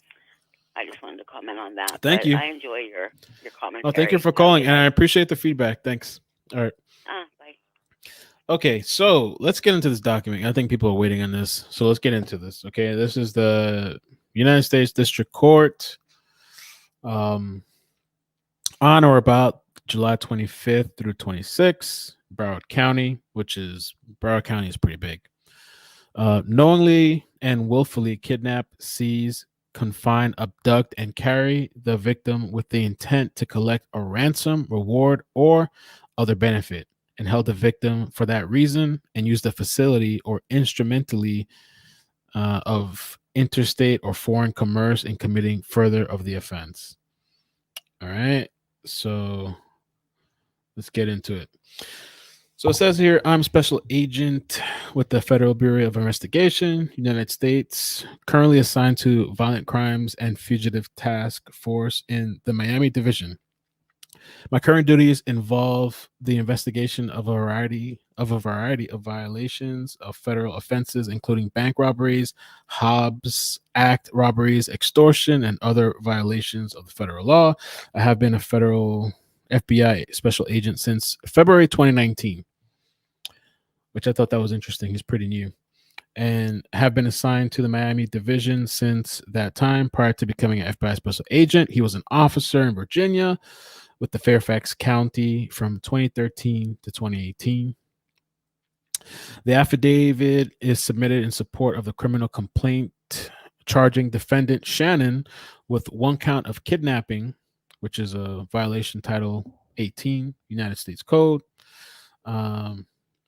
I just wanted to comment on that. Thank you. I enjoy your commentary. Oh, thank you for calling, and I appreciate the feedback. Thanks. All right. Bye. Okay, so let's get into this document. I think people are waiting on this, so let's get into this. Okay, this is the United States District Court on or about July 25th through 26th, Broward County, Broward County is pretty big. Knowingly and willfully kidnap, seize, confine, abduct, and carry the victim with the intent to collect a ransom, reward, or other benefit, and held the victim for that reason, and use the facility or instrumentality of interstate or foreign commerce in committing further of the offense. All right, so let's get into it. So it says here, I'm special agent with the Federal Bureau of Investigation, United States, currently assigned to Violent Crimes and Fugitive Task Force in the Miami Division. My current duties involve the investigation of a variety of violations of federal offenses, including bank robberies, Hobbs Act robberies, extortion, and other violations of the federal law. I have been a federal FBI special agent since February 2019, which I thought that was interesting. He's pretty new. And have been assigned to the Miami division since that time. Prior to becoming an FBI special agent, he was an officer in Virginia with the Fairfax County from 2013 to 2018. The affidavit is submitted in support of the criminal complaint charging defendant Shannon with one count of kidnapping, which is a violation Title 18 United States Code.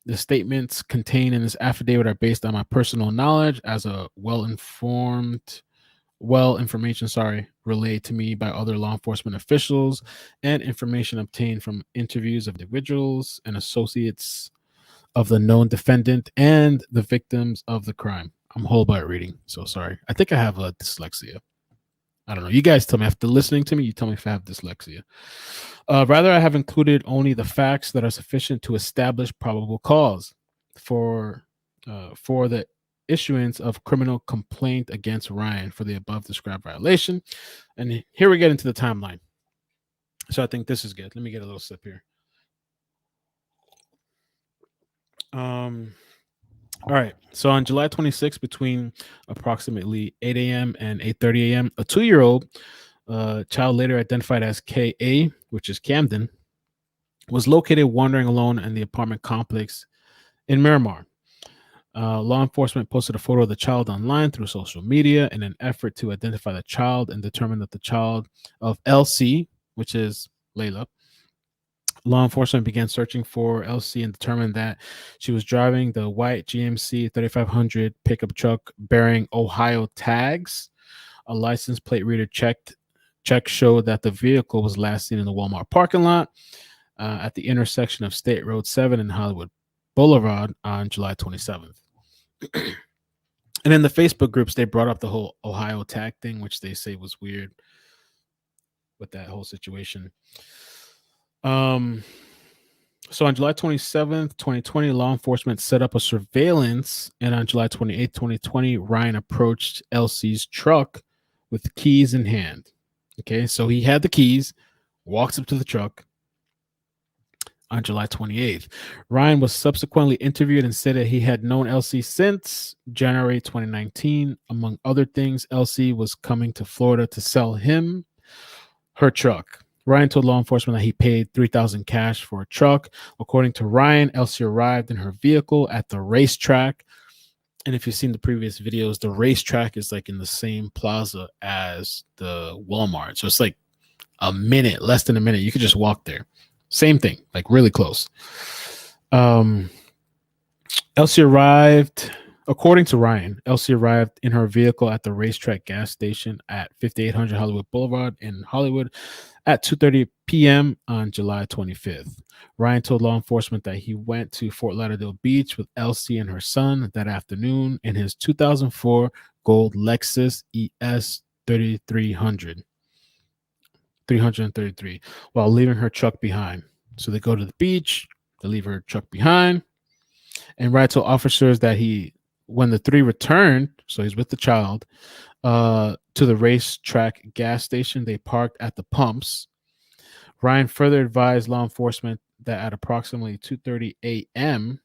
The statements contained in this affidavit are based on my personal knowledge as a information relayed to me by other law enforcement officials and information obtained from interviews of individuals and associates of the known defendant and the victims of the crime. I'm horrible at reading, so sorry. I think I have dyslexia. I don't know. You guys tell me after listening to me. You tell me if I have dyslexia. Rather, I have included only the facts that are sufficient to establish probable cause for the issuance of criminal complaint against Ryan for the above described violation. And here we get into the timeline. So I think this is good. Let me get a little sip here. All right. So on July 26th, between approximately 8 a.m. and 8:30 a.m., a 2-year-old child later identified as K.A., which is Kamdyn, was located wandering alone in the apartment complex in Miramar. Law enforcement posted a photo of the child online through social media in an effort to identify the child and determine that the child of L.C., which is Leila. Law enforcement began searching for L.C. and determined that she was driving the white GMC 3500 pickup truck bearing Ohio tags. A license plate reader check showed that the vehicle was last seen in the Walmart parking lot at the intersection of State Road 7 and Hollywood Boulevard on July 27th. And in the Facebook groups, they brought up the whole Ohio tag thing, which they say was weird with that whole situation. So on July 27th, 2020, law enforcement set up a surveillance, and on July 28th, 2020, Ryan approached LC's truck with keys in hand. Okay, so he had the keys, walks up to the truck on July 28th. Ryan was subsequently interviewed and said that he had known LC since January 2019. Among other things, LC was coming to Florida to sell him her truck. Ryan told law enforcement that he paid $3,000 cash for a truck. According to Ryan, Elsie arrived in her vehicle at the racetrack. And if you've seen the previous videos, the racetrack is like in the same plaza as the Walmart. So it's like a minute, less than a minute. You could just walk there. Same thing, like really close. Elsie arrived, according to Ryan, Elsie arrived in her vehicle at the racetrack gas station at 5800 Hollywood Boulevard in Hollywood at 2:30 p.m. on July 25th. Ryan told law enforcement that he went to Fort Lauderdale Beach with Elsie and her son that afternoon in his 2004 gold Lexus ES 333 while leaving her truck behind. So they go to the beach, they leave her truck behind, and Ryan told officers that when the three returned, so he's with the child, to the racetrack gas station, they parked at the pumps. Ryan further advised law enforcement that at approximately 2:30 a.m.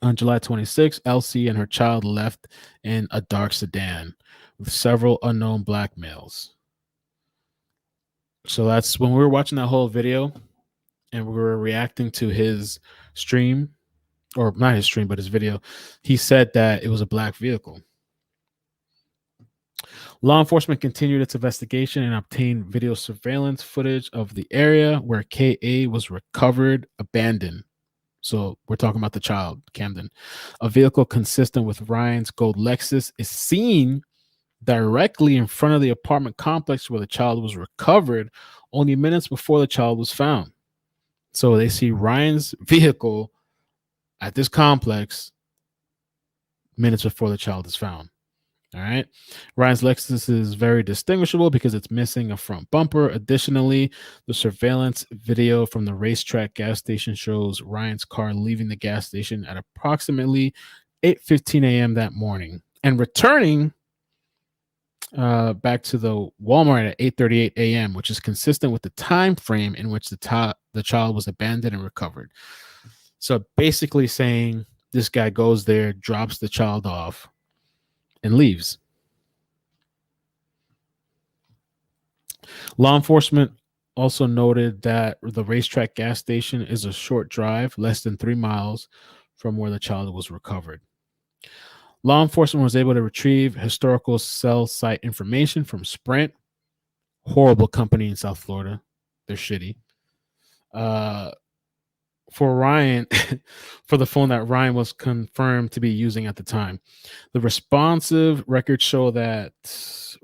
on July 26, Elsie and her child left in a dark sedan with several unknown black males. So that's when we were watching that whole video and we were reacting to his stream, or not his stream, but his video. He said that it was a black vehicle. Law enforcement continued its investigation and obtained video surveillance footage of the area where K.A. was recovered abandoned. So we're talking about the child, Kamdyn. A vehicle consistent with Ryan's gold Lexus is seen directly in front of the apartment complex where the child was recovered only minutes before the child was found. So they see Ryan's vehicle at this complex minutes before the child is found. All right. Ryan's Lexus is very distinguishable because it's missing a front bumper. Additionally, the surveillance video from the racetrack gas station shows Ryan's car leaving the gas station at approximately 8:15 a.m. that morning and returning back to the Walmart at 8:38 a.m., which is consistent with the time frame in which the child was abandoned and recovered. So basically saying this guy goes there, drops the child off, and leaves. Law enforcement also noted that the racetrack gas station is a short drive, less than 3 miles from where the child was recovered. Law enforcement was able to retrieve historical cell site information from Sprint, horrible company in South Florida. They're shitty. For Ryan, for the phone that Ryan was confirmed to be using at the time. The responsive records show that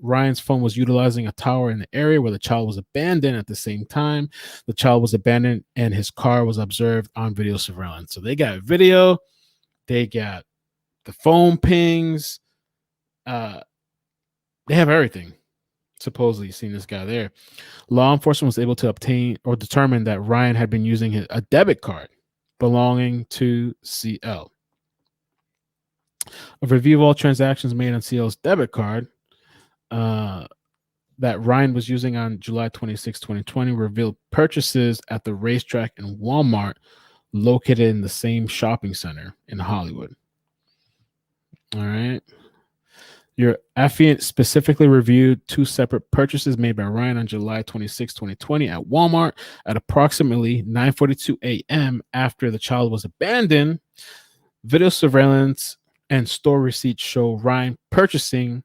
Ryan's phone was utilizing a tower in the area where the child was abandoned. At the same time, the child was abandoned and his car was observed on video surveillance. So they got video, they got the phone pings, they have everything. Supposedly seen this guy there. Law enforcement was able to obtain or determine that Ryan had been using a debit card belonging to CL. A review of all transactions made on CL's debit card that Ryan was using on July 26, 2020 revealed purchases at the racetrack and Walmart located in the same shopping center in Hollywood. All right. Your affiant specifically reviewed 2 separate purchases made by Ryan on July 26, 2020 at Walmart at approximately 9:42 a.m. after the child was abandoned. Video surveillance and store receipts show Ryan purchasing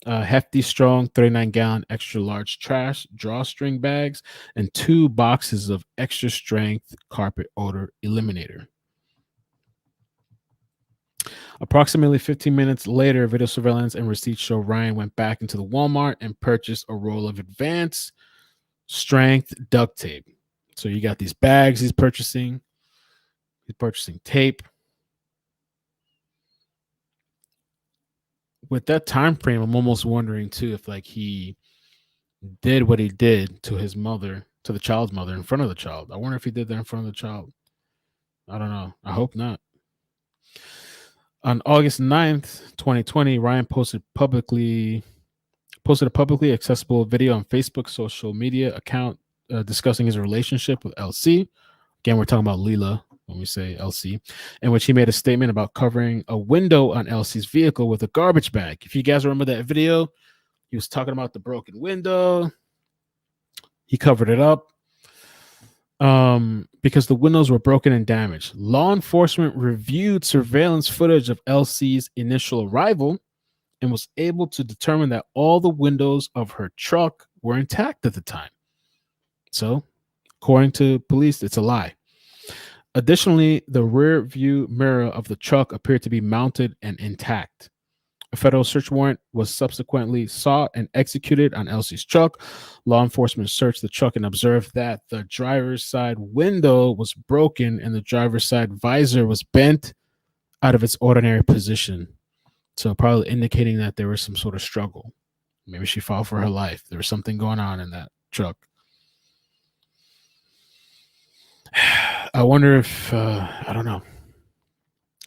hefty, strong 39-gallon extra large trash drawstring bags and 2 boxes of extra strength carpet odor eliminator. Approximately 15 minutes later, video surveillance and receipts show Ryan went back into the Walmart and purchased a roll of advanced strength duct tape. So you got these bags he's purchasing. He's purchasing tape. With that time frame, I'm almost wondering too if like he did what he did to his mother, to the child's mother, in front of the child. I wonder if he did that in front of the child. I don't know. I hope not. On August 9th, 2020, Ryan posted a publicly accessible video on Facebook social media account discussing his relationship with LC. Again, we're talking about Leila when we say LC, in which he made a statement about covering a window on LC's vehicle with a garbage bag. If you guys remember that video, he was talking about the broken window. He covered it up because the windows were broken and damaged. Law enforcement reviewed surveillance footage of LC's initial arrival and was able to determine that all the windows of her truck were intact at the time. So, according to police, it's a lie. Additionally, the rear view mirror of the truck appeared to be mounted and intact. A federal search warrant was subsequently sought and executed on Elsie's truck. Law enforcement searched the truck and observed that the driver's side window was broken and the driver's side visor was bent out of its ordinary position. So probably indicating that there was some sort of struggle. Maybe she fought for her life. There was something going on in that truck. I wonder if, I don't know.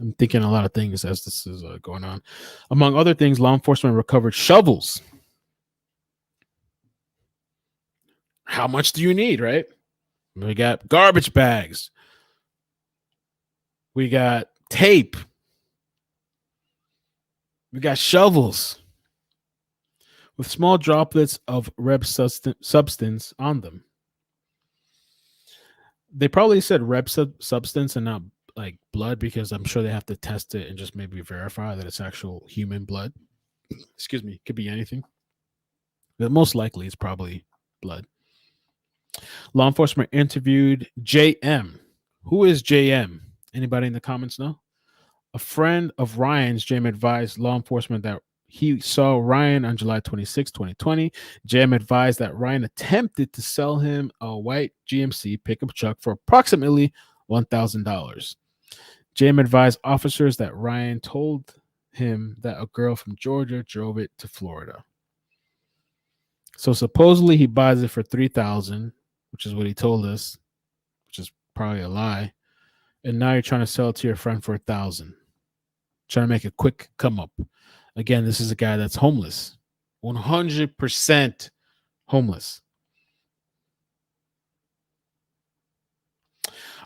I'm thinking a lot of things as this is going on. Among other things, law enforcement recovered shovels. How much do you need, right? We got garbage bags. We got tape. We got shovels with small droplets of red substance on them. They probably said red substance and not like blood, because I'm sure they have to test it and just maybe verify that it's actual human blood. Excuse me, could be anything. But most likely it's probably blood. Law enforcement interviewed JM. Who is JM? Anybody in the comments know? A friend of Ryan's. JM advised law enforcement that he saw Ryan on July 26, 2020. JM advised that Ryan attempted to sell him a white GMC pickup truck for approximately $1,000. JM advised officers that Ryan told him that a girl from Georgia drove it to Florida. So supposedly he buys it for $3,000, which is what he told us, which is probably a lie. And now you're trying to sell it to your friend for $1,000. Trying to make a quick come up. Again, this is a guy that's homeless. 100% homeless.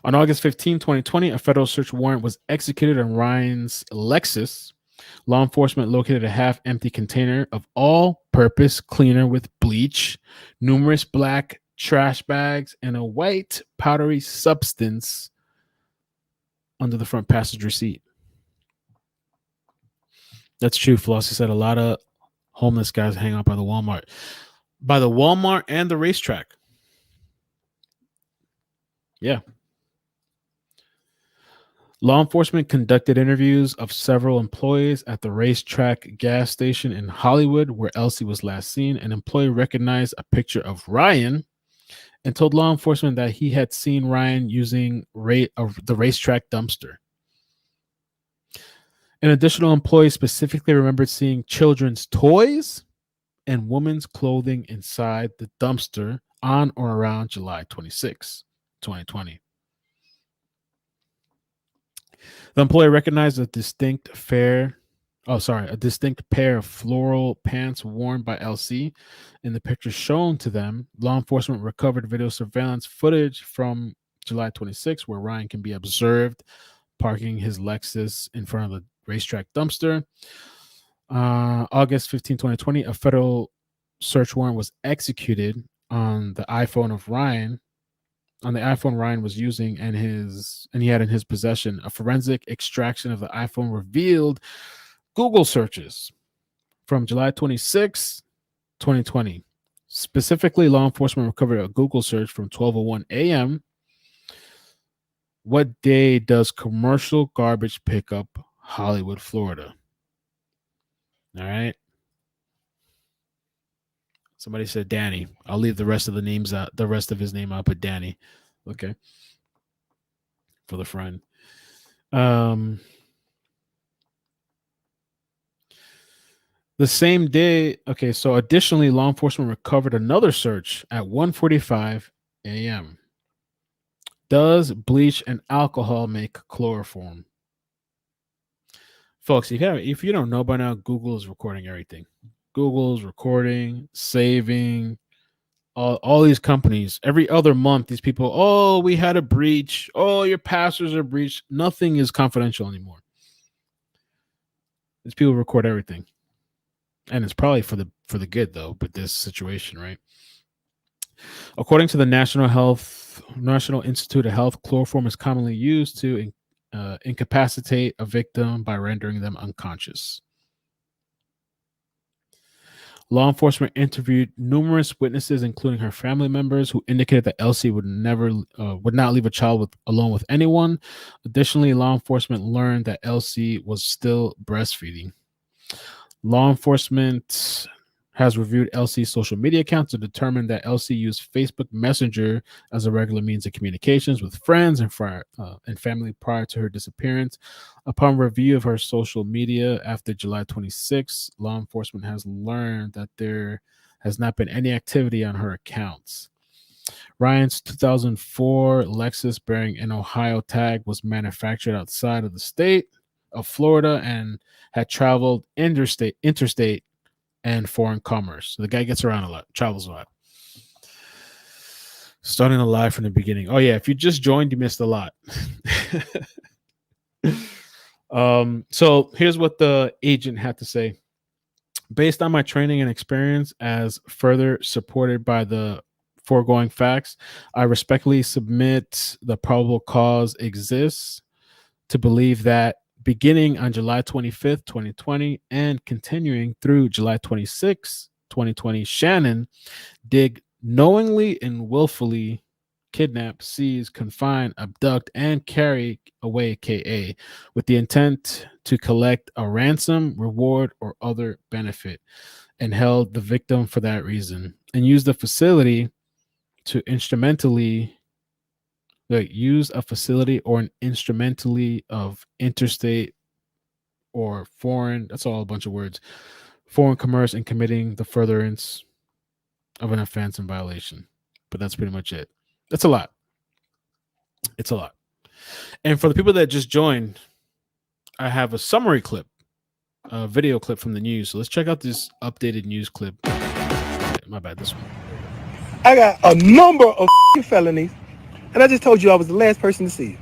On August 15, 2020, a federal search warrant was executed on Ryan's Lexus. Law enforcement located a half-empty container of all-purpose cleaner with bleach, numerous black trash bags, and a white powdery substance under the front passenger seat. That's true, Flossie said. A lot of homeless guys hang out by the Walmart and the racetrack. Yeah. Law enforcement conducted interviews of several employees at the racetrack gas station in Hollywood, where Elsie was last seen. An employee recognized a picture of Ryan and told law enforcement that he had seen Ryan using the racetrack dumpster. An additional employee specifically remembered seeing children's toys and women's clothing inside the dumpster on or around July 26, 2020. The employee recognized a distinct pair of floral pants worn by LC. In the picture shown to them, law enforcement recovered video surveillance footage from July 26, where Ryan can be observed parking his Lexus in front of the racetrack dumpster. August 15, 2020, a federal search warrant was executed on the iPhone of Ryan. On the iPhone Ryan was using and he had in his possession. A forensic extraction of the iPhone revealed Google searches from July 26, 2020. Specifically, law enforcement recovered a Google search from 12:01 a.m. What day does commercial garbage pick up Hollywood, Florida? All right. Somebody said Danny. I'll leave the rest of the names out. The rest of his name, I'll put Danny. Okay. For the friend. The same day. Okay. So additionally, law enforcement recovered another search at 1:45 a.m. Does bleach and alcohol make chloroform? Folks, if you don't know by now, Google is recording everything. Google's recording, saving, all these companies. Every other month, these people, oh, we had a breach. Oh, your passwords are breached. Nothing is confidential anymore. These people record everything. And it's probably for the good, though, with this situation, right? According to the National Institute of Health, chloroform is commonly used to incapacitate a victim by rendering them unconscious. Law enforcement interviewed numerous witnesses, including her family members, who indicated that Elsie would not leave a child alone with anyone. Additionally, law enforcement learned that Elsie was still breastfeeding. Law enforcement has reviewed Elsie's social media accounts to determine that Elsie used Facebook Messenger as a regular means of communications with friends and family prior to her disappearance. Upon review of her social media after July 26, law enforcement has learned that there has not been any activity on her accounts. Ryan's 2004 Lexus bearing an Ohio tag was manufactured outside of the state of Florida and had traveled interstate and foreign commerce. So the guy gets around a lot, travels a lot. Starting the live from the beginning. Oh yeah, if you just joined, you missed a lot. So here's what the agent had to say. Based on my training and experience, as further supported by the foregoing facts, I respectfully submit the probable cause exists to believe that beginning on July 25th, 2020, and continuing through July 26, 2020, Shannon did knowingly and willfully kidnap, seize, confine, abduct, and carry away KA with the intent to collect a ransom, reward, or other benefit, and held the victim for that reason, and used the facility to use a facility or an instrumentality of interstate or foreign. That's all a bunch of words. Foreign commerce and committing the furtherance of an offense and violation. But that's pretty much it. That's a lot. It's a lot. And for the people that just joined, I have a summary clip, a video clip from the news. So let's check out this updated news clip. My bad, this one. I got a number of felonies, and I just told you I was the last person to see it.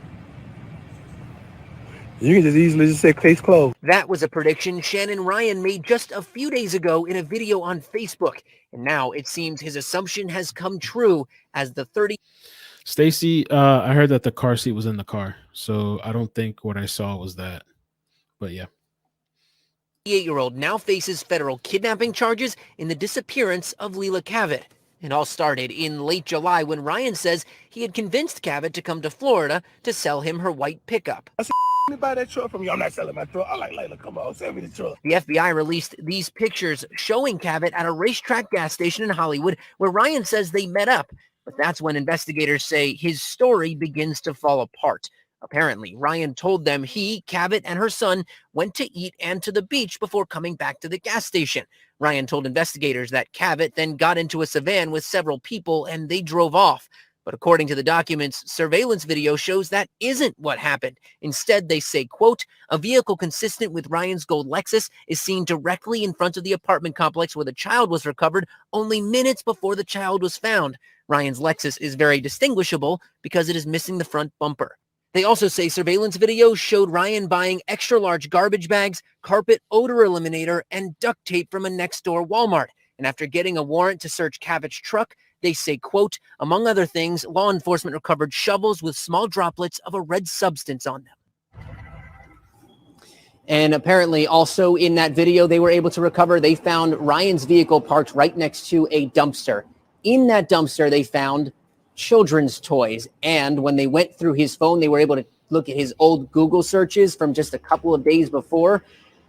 You can just easily just say case closed. That was a prediction Shannon Ryan made just a few days ago in a video on Facebook. And now it seems his assumption has come true as the 30. Stacy, I heard that the car seat was in the car. So I don't think what I saw was that. But yeah. 38-year-old now faces federal kidnapping charges in the disappearance of Leila Cavett. It all started in late July when Ryan says he had convinced Cavett to come to Florida to sell him her white pickup. I said, let me buy that truck from you. I'm not selling my truck. I like Leila, come on, sell me the truck. The FBI released these pictures showing Cavett at a racetrack gas station in Hollywood where Ryan says they met up. But that's when investigators say his story begins to fall apart. Apparently, Ryan told them he, Cavett, and her son went to eat and to the beach before coming back to the gas station. Ryan told investigators that Cavett then got into a sedan with several people and they drove off. But according to the documents, surveillance video shows that isn't what happened. Instead, they say, quote, a vehicle consistent with Ryan's gold Lexus is seen directly in front of the apartment complex where the child was recovered only minutes before the child was found. Ryan's Lexus is very distinguishable because it is missing the front bumper. They also say surveillance video showed Ryan buying extra large garbage bags, carpet odor eliminator, and duct tape from a next door Walmart. And after getting a warrant to search Cavett's truck, they say, quote, among other things, law enforcement recovered shovels with small droplets of a red substance on them. And apparently also in that video they were able to recover, they found Ryan's vehicle parked right next to a dumpster. In that dumpster, they found children's toys. And when they went through his phone, they were able to look at his old Google searches from just a couple of days before.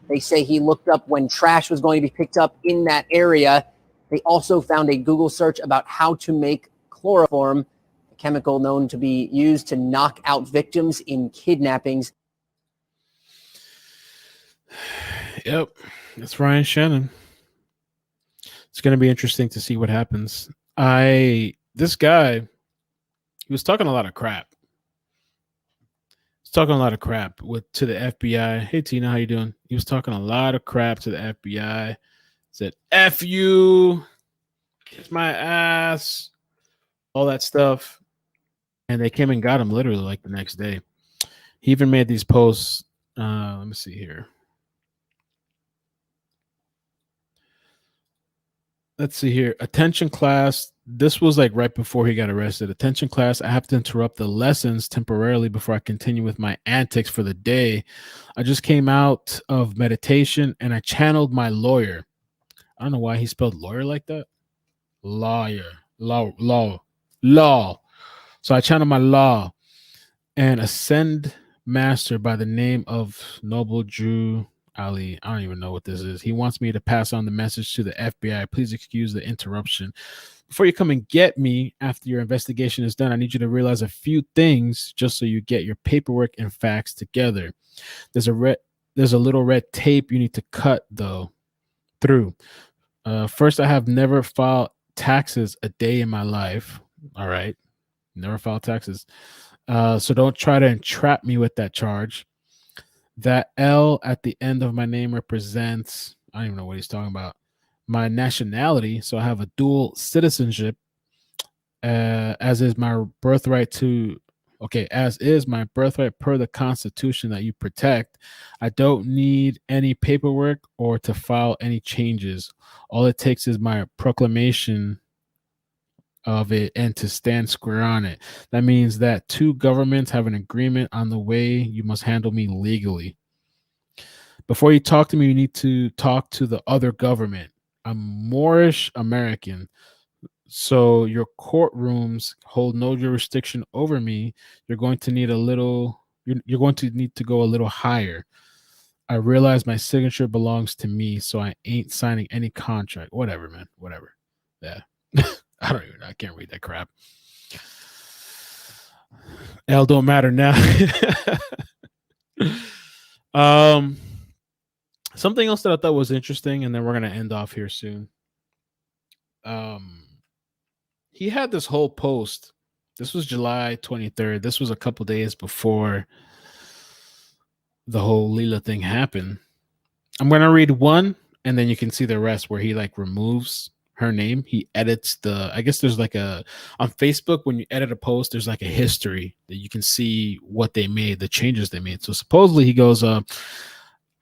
They say he looked up when trash was going to be picked up in that area. They also found a Google search about how to make chloroform, a chemical known to be used to knock out victims in kidnappings. Yep, that's Ryan Shannon. It's going to be interesting to see what happens. This guy, he was talking a lot of crap. He's talking a lot of crap to the FBI. Hey, Tina, how you doing? He was talking a lot of crap to the FBI. Said, F you, kiss my ass, all that stuff. And they came and got him literally like the next day. He even made these posts. Let me see here. Let's see here. Attention class. This was like right before he got arrested. Attention class. I have to interrupt the lessons temporarily before I continue with my antics for the day. I just came out of meditation and I channeled my lawyer. I don't know why he spelled lawyer like that. Lawyer. Law. So I channeled my law and ascend master by the name of Noble Drew Ali. I don't even know what this is. He wants me to pass on the message to the FBI. Please excuse the interruption. Before you come and get me after your investigation is done, I need you to realize a few things just so you get your paperwork and facts together. There's a little red tape you need to cut through. First, I have never filed taxes a day in my life. All right. Never filed taxes. So don't try to entrap me with that charge. That L at the end of my name represents, I don't even know what he's talking about, my nationality. So I have a dual citizenship, as is my birthright as is my birthright per the Constitution that you protect. I don't need any paperwork or to file any changes. All it takes is my proclamation of it and to stand square on it. That means that two governments have an agreement on the way you must handle me legally. Before you talk to me, you need to talk to the other government. I'm Moorish American, so your courtrooms hold no jurisdiction over me. You're going to need you're going to need to go a little higher. I realize my signature belongs to me, so I ain't signing any contract. Whatever, man. Whatever. Yeah. I can't read that crap. L don't matter now. Something else that I thought was interesting, and then we're gonna end off here soon. He had this whole post. This was July 23rd. This was a couple days before the whole Leila thing happened. I'm gonna read one, and then you can see the rest where he like removes her name. He edits I guess there's like on Facebook, when you edit a post, there's like a history that you can see what they made, the changes they made. So supposedly he goes, I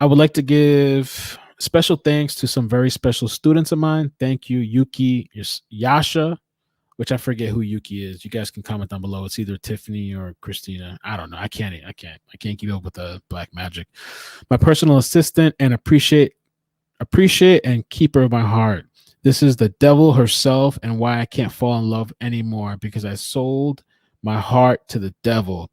would like to give special thanks to some very special students of mine. Thank you, Yuki, Yasha, which I forget who Yuki is. You guys can comment down below. It's either Tiffany or Christina. I don't know. I can't keep up with the black magic. My personal assistant and appreciate and keeper of my heart. This is the devil herself, and why I can't fall in love anymore, because I sold my heart to the devil.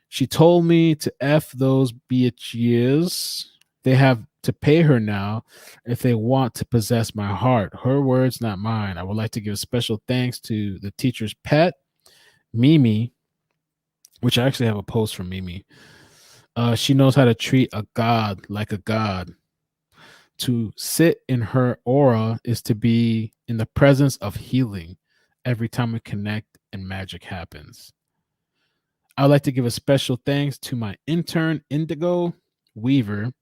She told me to F those bitches. They have to pay her now if they want to possess my heart. Her words, not mine. I would like to give special thanks to the teacher's pet, Mimi, which I actually have a post from Mimi. She knows how to treat a god like a god. To sit in her aura is to be in the presence of healing every time we connect and magic happens. I would like to give a special thanks to my intern, Indigo Weaver,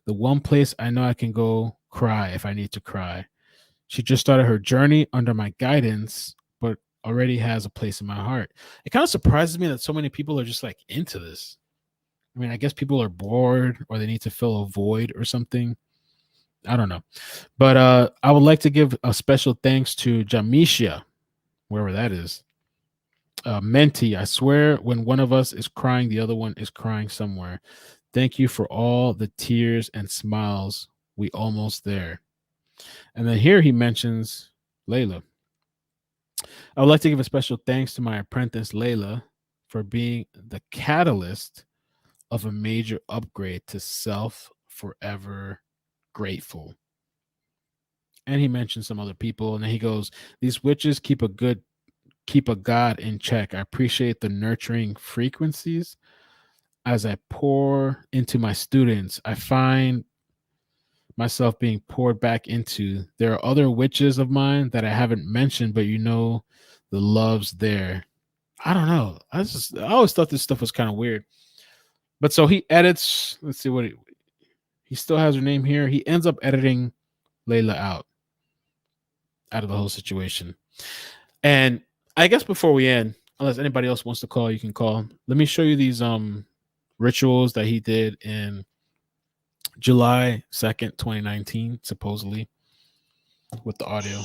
the one place I know I can go cry if I need to cry. She just started her journey under my guidance, but already has a place in my heart. It kind of surprises me that so many people are just like into this. I mean, I guess people are bored or they need to fill a void or something. I don't know. But I would like to give a special thanks to Jamisha, wherever that is. Menti, I swear when one of us is crying, the other one is crying somewhere. Thank you for all the tears and smiles. We almost there. And then here he mentions Leila. I would like to give a special thanks to my apprentice, Leila, for being the catalyst of a major upgrade to self forever grateful. And he mentions some other people, and then he goes, these witches keep a god in check. I appreciate the nurturing frequencies as I pour into my students. I find myself being poured back into. There are other witches of mine that I haven't mentioned, but you know the love's there. I don't know. I always thought this stuff was kind of weird. But so he edits, let's see what he still has her name here. He ends up editing Leila out of the whole situation. And I guess before we end, unless anybody else wants to call, you can call. Let me show you these rituals that he did in July 2nd, 2019, supposedly, with the audio.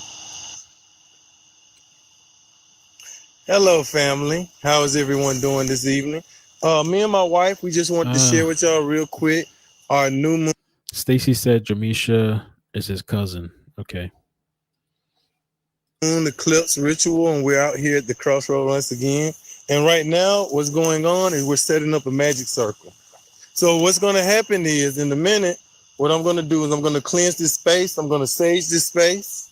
Hello, family. How is everyone doing this evening? Me and my wife, we just want to share with y'all real quick our new moon. Stacy said Jamisha is his cousin. Okay. Moon eclipse ritual, and we're out here at the crossroad once again. And right now, what's going on is we're setting up a magic circle. So what's going to happen is, in a minute, what I'm going to do is I'm going to cleanse this space. I'm going to sage this space.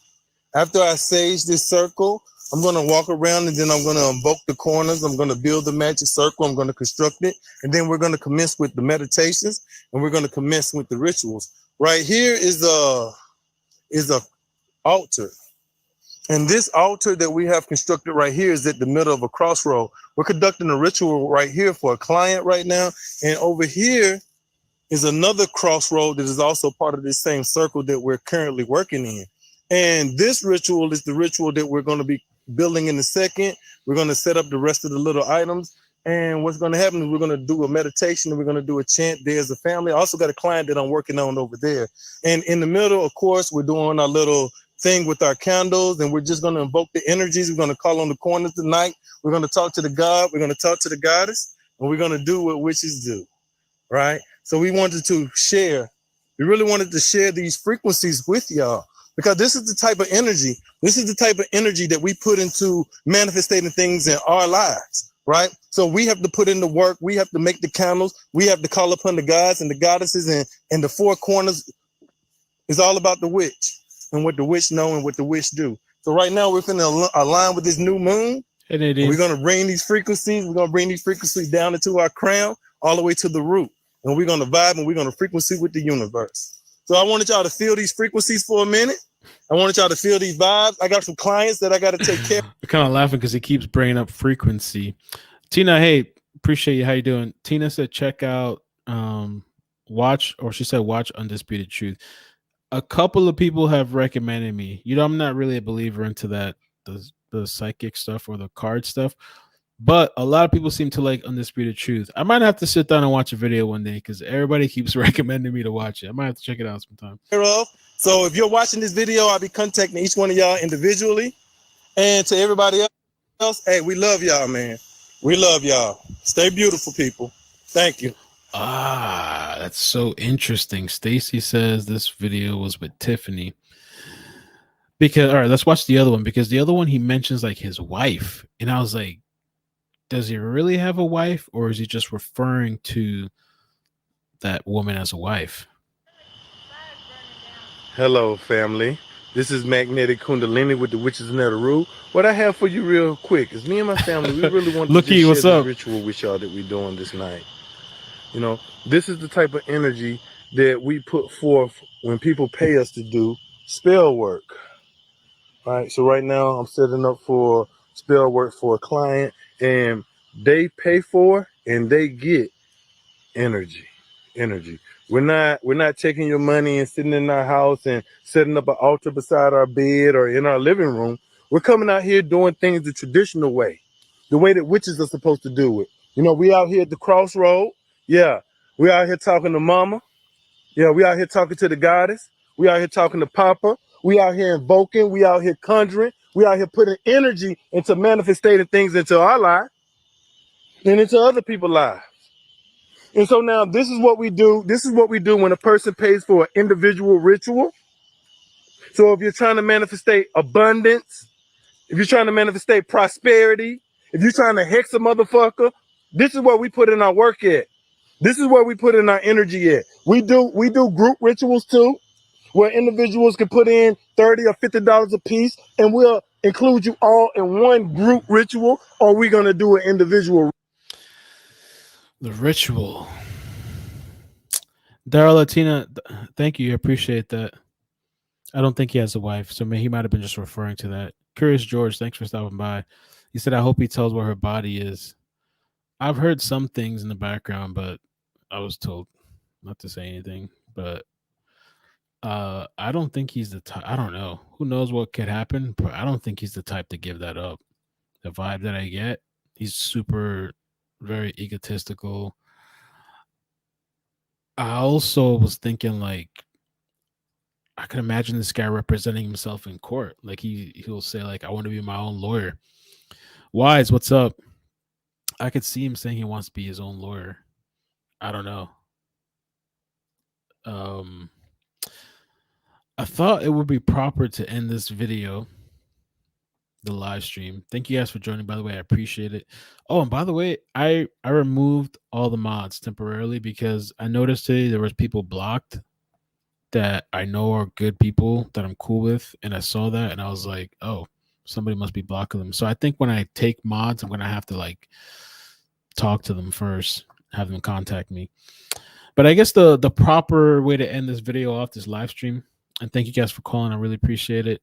After I sage this circle, I'm going to walk around, and then I'm going to invoke the corners. I'm going to build the magic circle. I'm going to construct it. And then we're going to commence with the meditations, and we're going to commence with the rituals. Right here is a altar. And this altar that we have constructed right here is at the middle of a crossroad. We're conducting a ritual right here for a client right now. And over here is another crossroad that is also part of this same circle that we're currently working in. And this ritual is the ritual that we're going to be building in a second. We're going to set up the rest of the little items. And what's going to happen is we're going to do a meditation, and we're going to do a chant there as a family. I also got a client that I'm working on over there. And in the middle, of course, we're doing our little thing with our candles, and we're just going to invoke the energies. We're going to call on the corners tonight. We're going to talk to the god. We're going to talk to the goddess, and we're going to do what witches do, right? So we wanted to share. We really wanted to share these frequencies with y'all, because this is the type of energy. This is the type of energy that we put into manifesting things in our lives, right? So we have to put in the work. We have to make the candles. We have to call upon the gods and the goddesses, and the four corners is all about the witch and what the witch know and what the witch do. So right now we're going to align with this new moon. And we're going to bring these frequencies. We're going to bring these frequencies down into our crown, all the way to the root. And we're going to vibe, and we're going to frequency with the universe. So I wanted y'all to feel these frequencies for a minute. I wanted y'all to feel these vibes. I got some clients that I got to take care of. I'm kind of laughing because he keeps bringing up frequency. Tina, hey, appreciate you. How you doing? Tina said check out watch Undisputed Truth. A couple of people have recommended me. You know, I'm not really a believer into that, the psychic stuff or the card stuff, but a lot of people seem to like Undisputed Truth. I might have to sit down and watch a video one day because everybody keeps recommending me to watch it. I might have to check it out sometime. So if you're watching this video, I'll be contacting each one of y'all individually. And to everybody else, hey, we love y'all, man. We love y'all. Stay beautiful, people. Thank you. Ah, that's so interesting. Stacy says this video was with Tiffany. Because, all right, let's watch the other one. Because the other one, he mentions like his wife. And I was like, does he really have a wife? Or is he just referring to that woman as a wife? Hello, family. This is Magnetic Kundalini with the Witches and Netheroo. What I have for you real quick is me and my family, we really want to share this ritual with y'all that we're doing this night. You know, this is the type of energy that we put forth when people pay us to do spell work. All right, so right now I'm setting up for spell work for a client, and they pay for and they get energy. We're not taking your money and sitting in our house and setting up an altar beside our bed or in our living room. We're coming out here doing things the traditional way, the way that witches are supposed to do it. You know, we out here at the crossroad. Yeah, we out here talking to mama. Yeah, we out here talking to the goddess. We out here talking to Papa. We out here invoking. We out here conjuring. We out here putting energy into manifesting things into our life and into other people's lives. And so now this is what we do. This is what we do when a person pays for an individual ritual. So if you're trying to manifest abundance, if you're trying to manifest prosperity, if you're trying to hex a motherfucker, this is where we put in our work at. This is where we put in our energy at. We do group rituals too, where individuals can put in $30 or $50 a piece, and we'll include you all in one group ritual, or we're gonna do an individual. The ritual. Daryl Latina, thank you. I appreciate that. I don't think he has a wife, so he might have been just referring to that. Curious George, thanks for stopping by. He said, I hope he tells where her body is. I've heard some things in the background, but I was told not to say anything. But I don't think he's the type. I don't know. Who knows what could happen, but I don't think he's the type to give that up. The vibe that I get, he's very egotistical. I also was thinking, like, I could imagine this guy representing himself in court. Like he'll say, like, I want to be my own lawyer. Wise, what's up? I could see him saying he wants to be his own lawyer. I don't know. I thought it would be proper to end this video, the live stream. Thank you guys for joining, by the way. I appreciate it. Oh, and by the way, I removed all the mods temporarily because I noticed today there was people blocked that I know are good people that I'm cool with, and I saw that and I was like, oh, somebody must be blocking them. So I think when I take mods, I'm gonna have to like talk to them first, have them contact me. But I guess the proper way to end this video off, this live stream, and thank you guys for calling, I really appreciate it,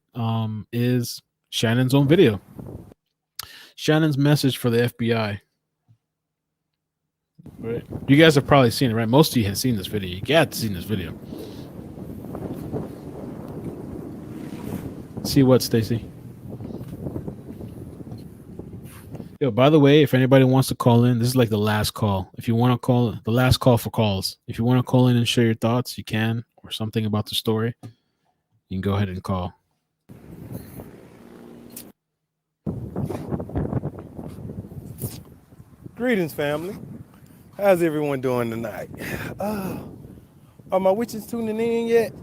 is Shannon's own video. Shannon's message for the FBI. Right. You guys have probably seen it, right? Most of you have seen this video. You got to see this video. See what, Stacy? Yo, by the way, if anybody wants to call in, this is like the last call. If you want to call, the last call for calls. If you want to call in and share your thoughts, you can, or something about the story, you can go ahead and call. Greetings, family. How's everyone doing tonight? Are my witches tuning in yet?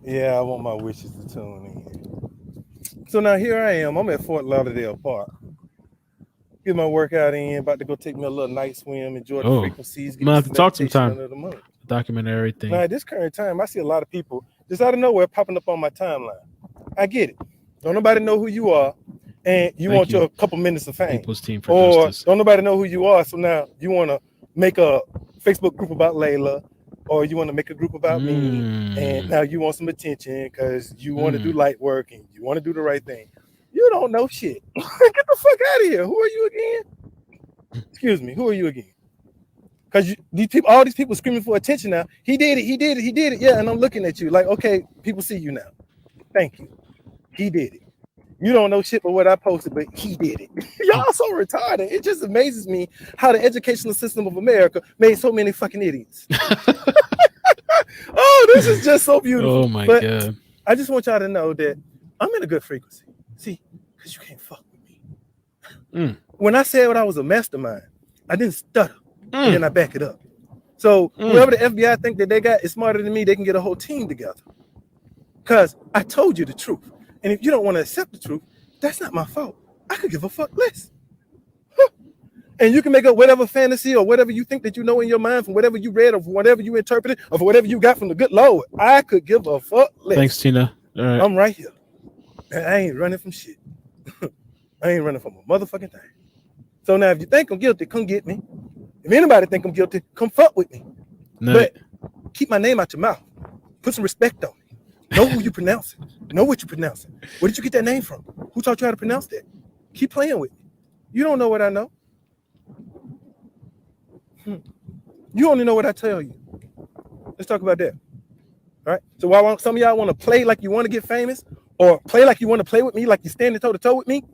Yeah, I want my witches to tune in. So now here I am. I'm at Fort Lauderdale Park. Get my workout in. About to go take me a little night swim. Enjoy the frequencies. I'm gonna have to talk sometime. Document everything. Now at this current time, I see a lot of people just out of nowhere popping up on my timeline. I get it. Don't nobody know who you are, and you want your couple minutes of fame. People's Team for Justice. Don't nobody know who you are, so now you want to make a Facebook group about Leila, or you want to make a group about me, and now you want some attention because you want to do light work and you want to do the right thing. You don't know shit. Get the fuck out of here. Who are you again? Excuse me. Who are you again? Because these people, all these people screaming for attention now. He did it. He did it. He did it. Yeah, and I'm looking at you like, okay, people see you now. Thank you. He did it. You don't know shit but what I posted, but he did it. Y'all so retarded. It just amazes me how the educational system of America made so many fucking idiots. Oh, this is just so beautiful. Oh my God. I just want y'all to know that I'm in a good frequency. See, because you can't fuck with me. When I said I was a mastermind, I didn't stutter. And then I back it up. So whoever the FBI think that they got is smarter than me, they can get a whole team together. Because I told you the truth. And if you don't want to accept the truth, that's not my fault. I could give a fuck less. And you can make up whatever fantasy or whatever you think that you know in your mind from whatever you read or from whatever you interpreted or from whatever you got from the good Lord. I could give a fuck less. Thanks, Tina. All right. I'm right here. And I ain't running from shit. I ain't running from a motherfucking thing. So now if you think I'm guilty, come get me. If anybody think I'm guilty, come fuck with me. No. But keep my name out your mouth. Put some respect on me. Know who you pronounce it. Know what you pronounce it. Where did you get that name from? Who taught you how to pronounce that? Keep playing with me. You don't know what I know. You only know what I tell you. Let's talk about that. All right. So while some of y'all want to play like you want to get famous or play like you want to play with me, like you're standing toe to toe with me,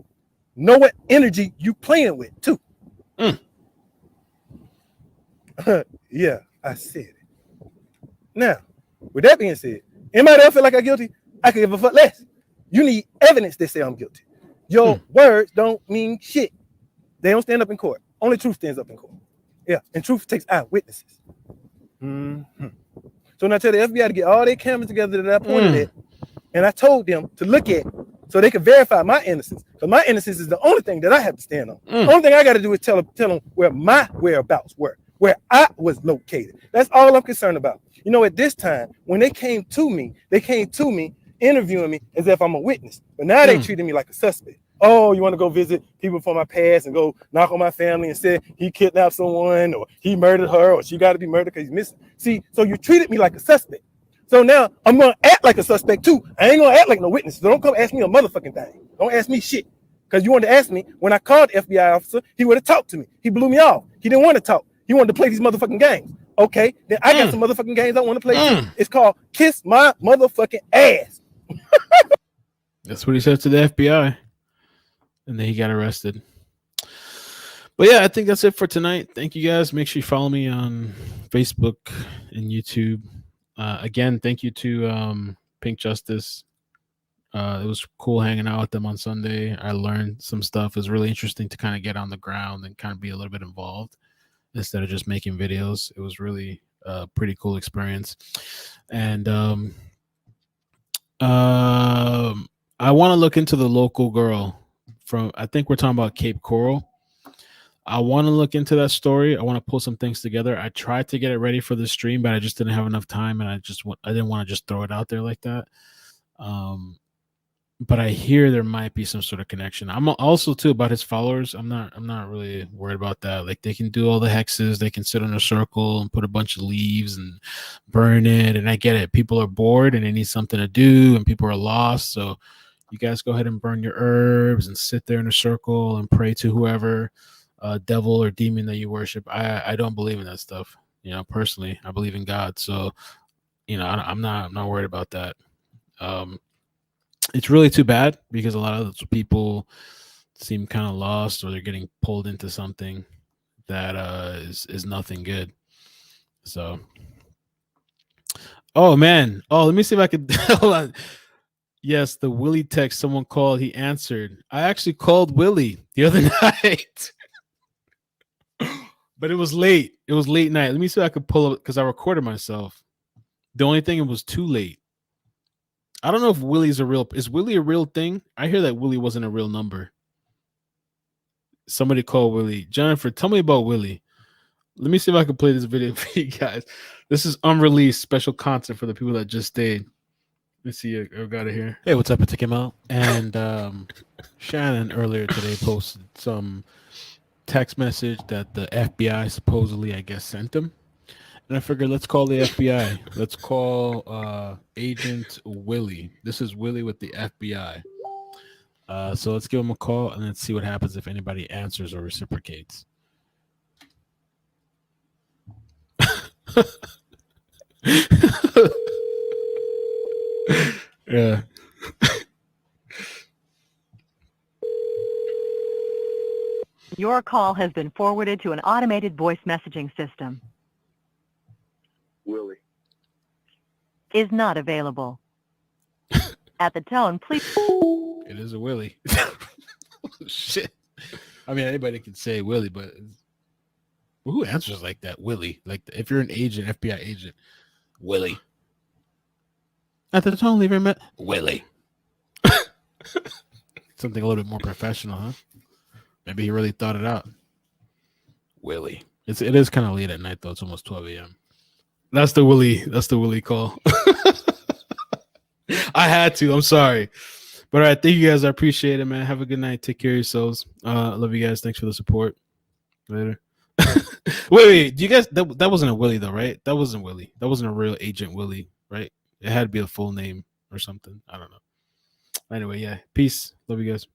know what energy you playing with too. Yeah, I said it. Now, with that being said, anybody else feel like I'm guilty? I could give a fuck less. You need evidence that say I'm guilty. Your words don't mean shit. They don't stand up in court. Only truth stands up in court. Yeah, and truth takes eyewitnesses. So now I tell the FBI to get all their cameras together that I pointed at, and I told them to look at it so they can verify my innocence. Because my innocence is the only thing that I have to stand on. The only thing I got to do is tell them where my whereabouts were, where I was located. That's all I'm concerned about. You know, at this time, when they came to me interviewing me as if I'm a witness. But now they treating me like a suspect. Oh, you want to go visit people from my past and go knock on my family and say he kidnapped someone or he murdered her or she got to be murdered because he's missing. See, so you treated me like a suspect. So now I'm going to act like a suspect too. I ain't going to act like no witness. So don't come ask me a motherfucking thing. Don't ask me shit. Because you wanted to ask me, when I called the FBI officer, he would have talked to me. He blew me off. He didn't want to talk. He wanted to play these motherfucking games. Okay, then I got some motherfucking games I want to play too. It's called Kiss My Motherfucking Ass. That's what he said to the FBI. And then he got arrested. But yeah, I think that's it for tonight. Thank you guys. Make sure you follow me on Facebook and YouTube. Again, thank you to Pink Justice. It was cool hanging out with them on Sunday. I learned some stuff. It was really interesting to kind of get on the ground and kind of be a little bit involved instead of just making videos. It was really a pretty cool experience. And I want to look into the local girl from, I think we're talking about Cape Coral. I want to look into that story. I want to pull some things together. I tried to get it ready for the stream, but I just didn't have enough time, and I didn't want to just throw it out there like that. But I hear there might be some sort of connection. I'm also too about his followers. I'm not really worried about that. Like, they can do all the hexes, they can sit in a circle and put a bunch of leaves and burn it. And I get it. People are bored and they need something to do, and people are lost. So you guys go ahead and burn your herbs and sit there in a circle and pray to whoever devil or demon that you worship. I don't believe in that stuff. You know, personally, I believe in God. So, you know, I'm not worried about that. It's really too bad because a lot of those people seem kind of lost, or they're getting pulled into something that is nothing good. So, oh man, let me see if I could hold on. Yes, the Willie text, someone called, he answered. I actually called Willie the other night. But it was late. It was late night. Let me see if I could pull up, because I recorded myself. The only thing, it was too late. I don't know if Willie's is Willie a real thing? I hear that Willie wasn't a real number. Somebody called Willie. Jennifer, tell me about Willie. Let me see if I can play this video for you guys. This is unreleased special content for the people that just stayed. Let's see. I got it here. Hey, what's up, iCkEdMeL? And Shannon earlier today posted some text message that the FBI supposedly, I guess, sent him. And I figured, let's call the FBI. Let's call Agent Willie. This is Willie with the FBI. So let's give him a call and let's see what happens if anybody answers or reciprocates. Yeah. Your call has been forwarded to an automated voice messaging system. Willie. Is not available. At the tone, please. It is a Willie. Shit. I mean, anybody can say Willie, but who answers like that? Willie. Like, if you're an agent, FBI agent, Willie. At the tone, leave him at Willie. Something a little bit more professional, huh? Maybe he really thought it out. Willie. It is kind of late at night, though. It's almost 12 a.m. That's the Willie call. I had to. I'm sorry. But all right, thank you guys. I appreciate it, man. Have a good night. Take care of yourselves. Love you guys. Thanks for the support. Later. wait. Do you guys that wasn't a Willie though, right? That wasn't Willie. That wasn't a real Agent Willie, right? It had to be a full name or something. I don't know. Anyway, yeah. Peace. Love you guys.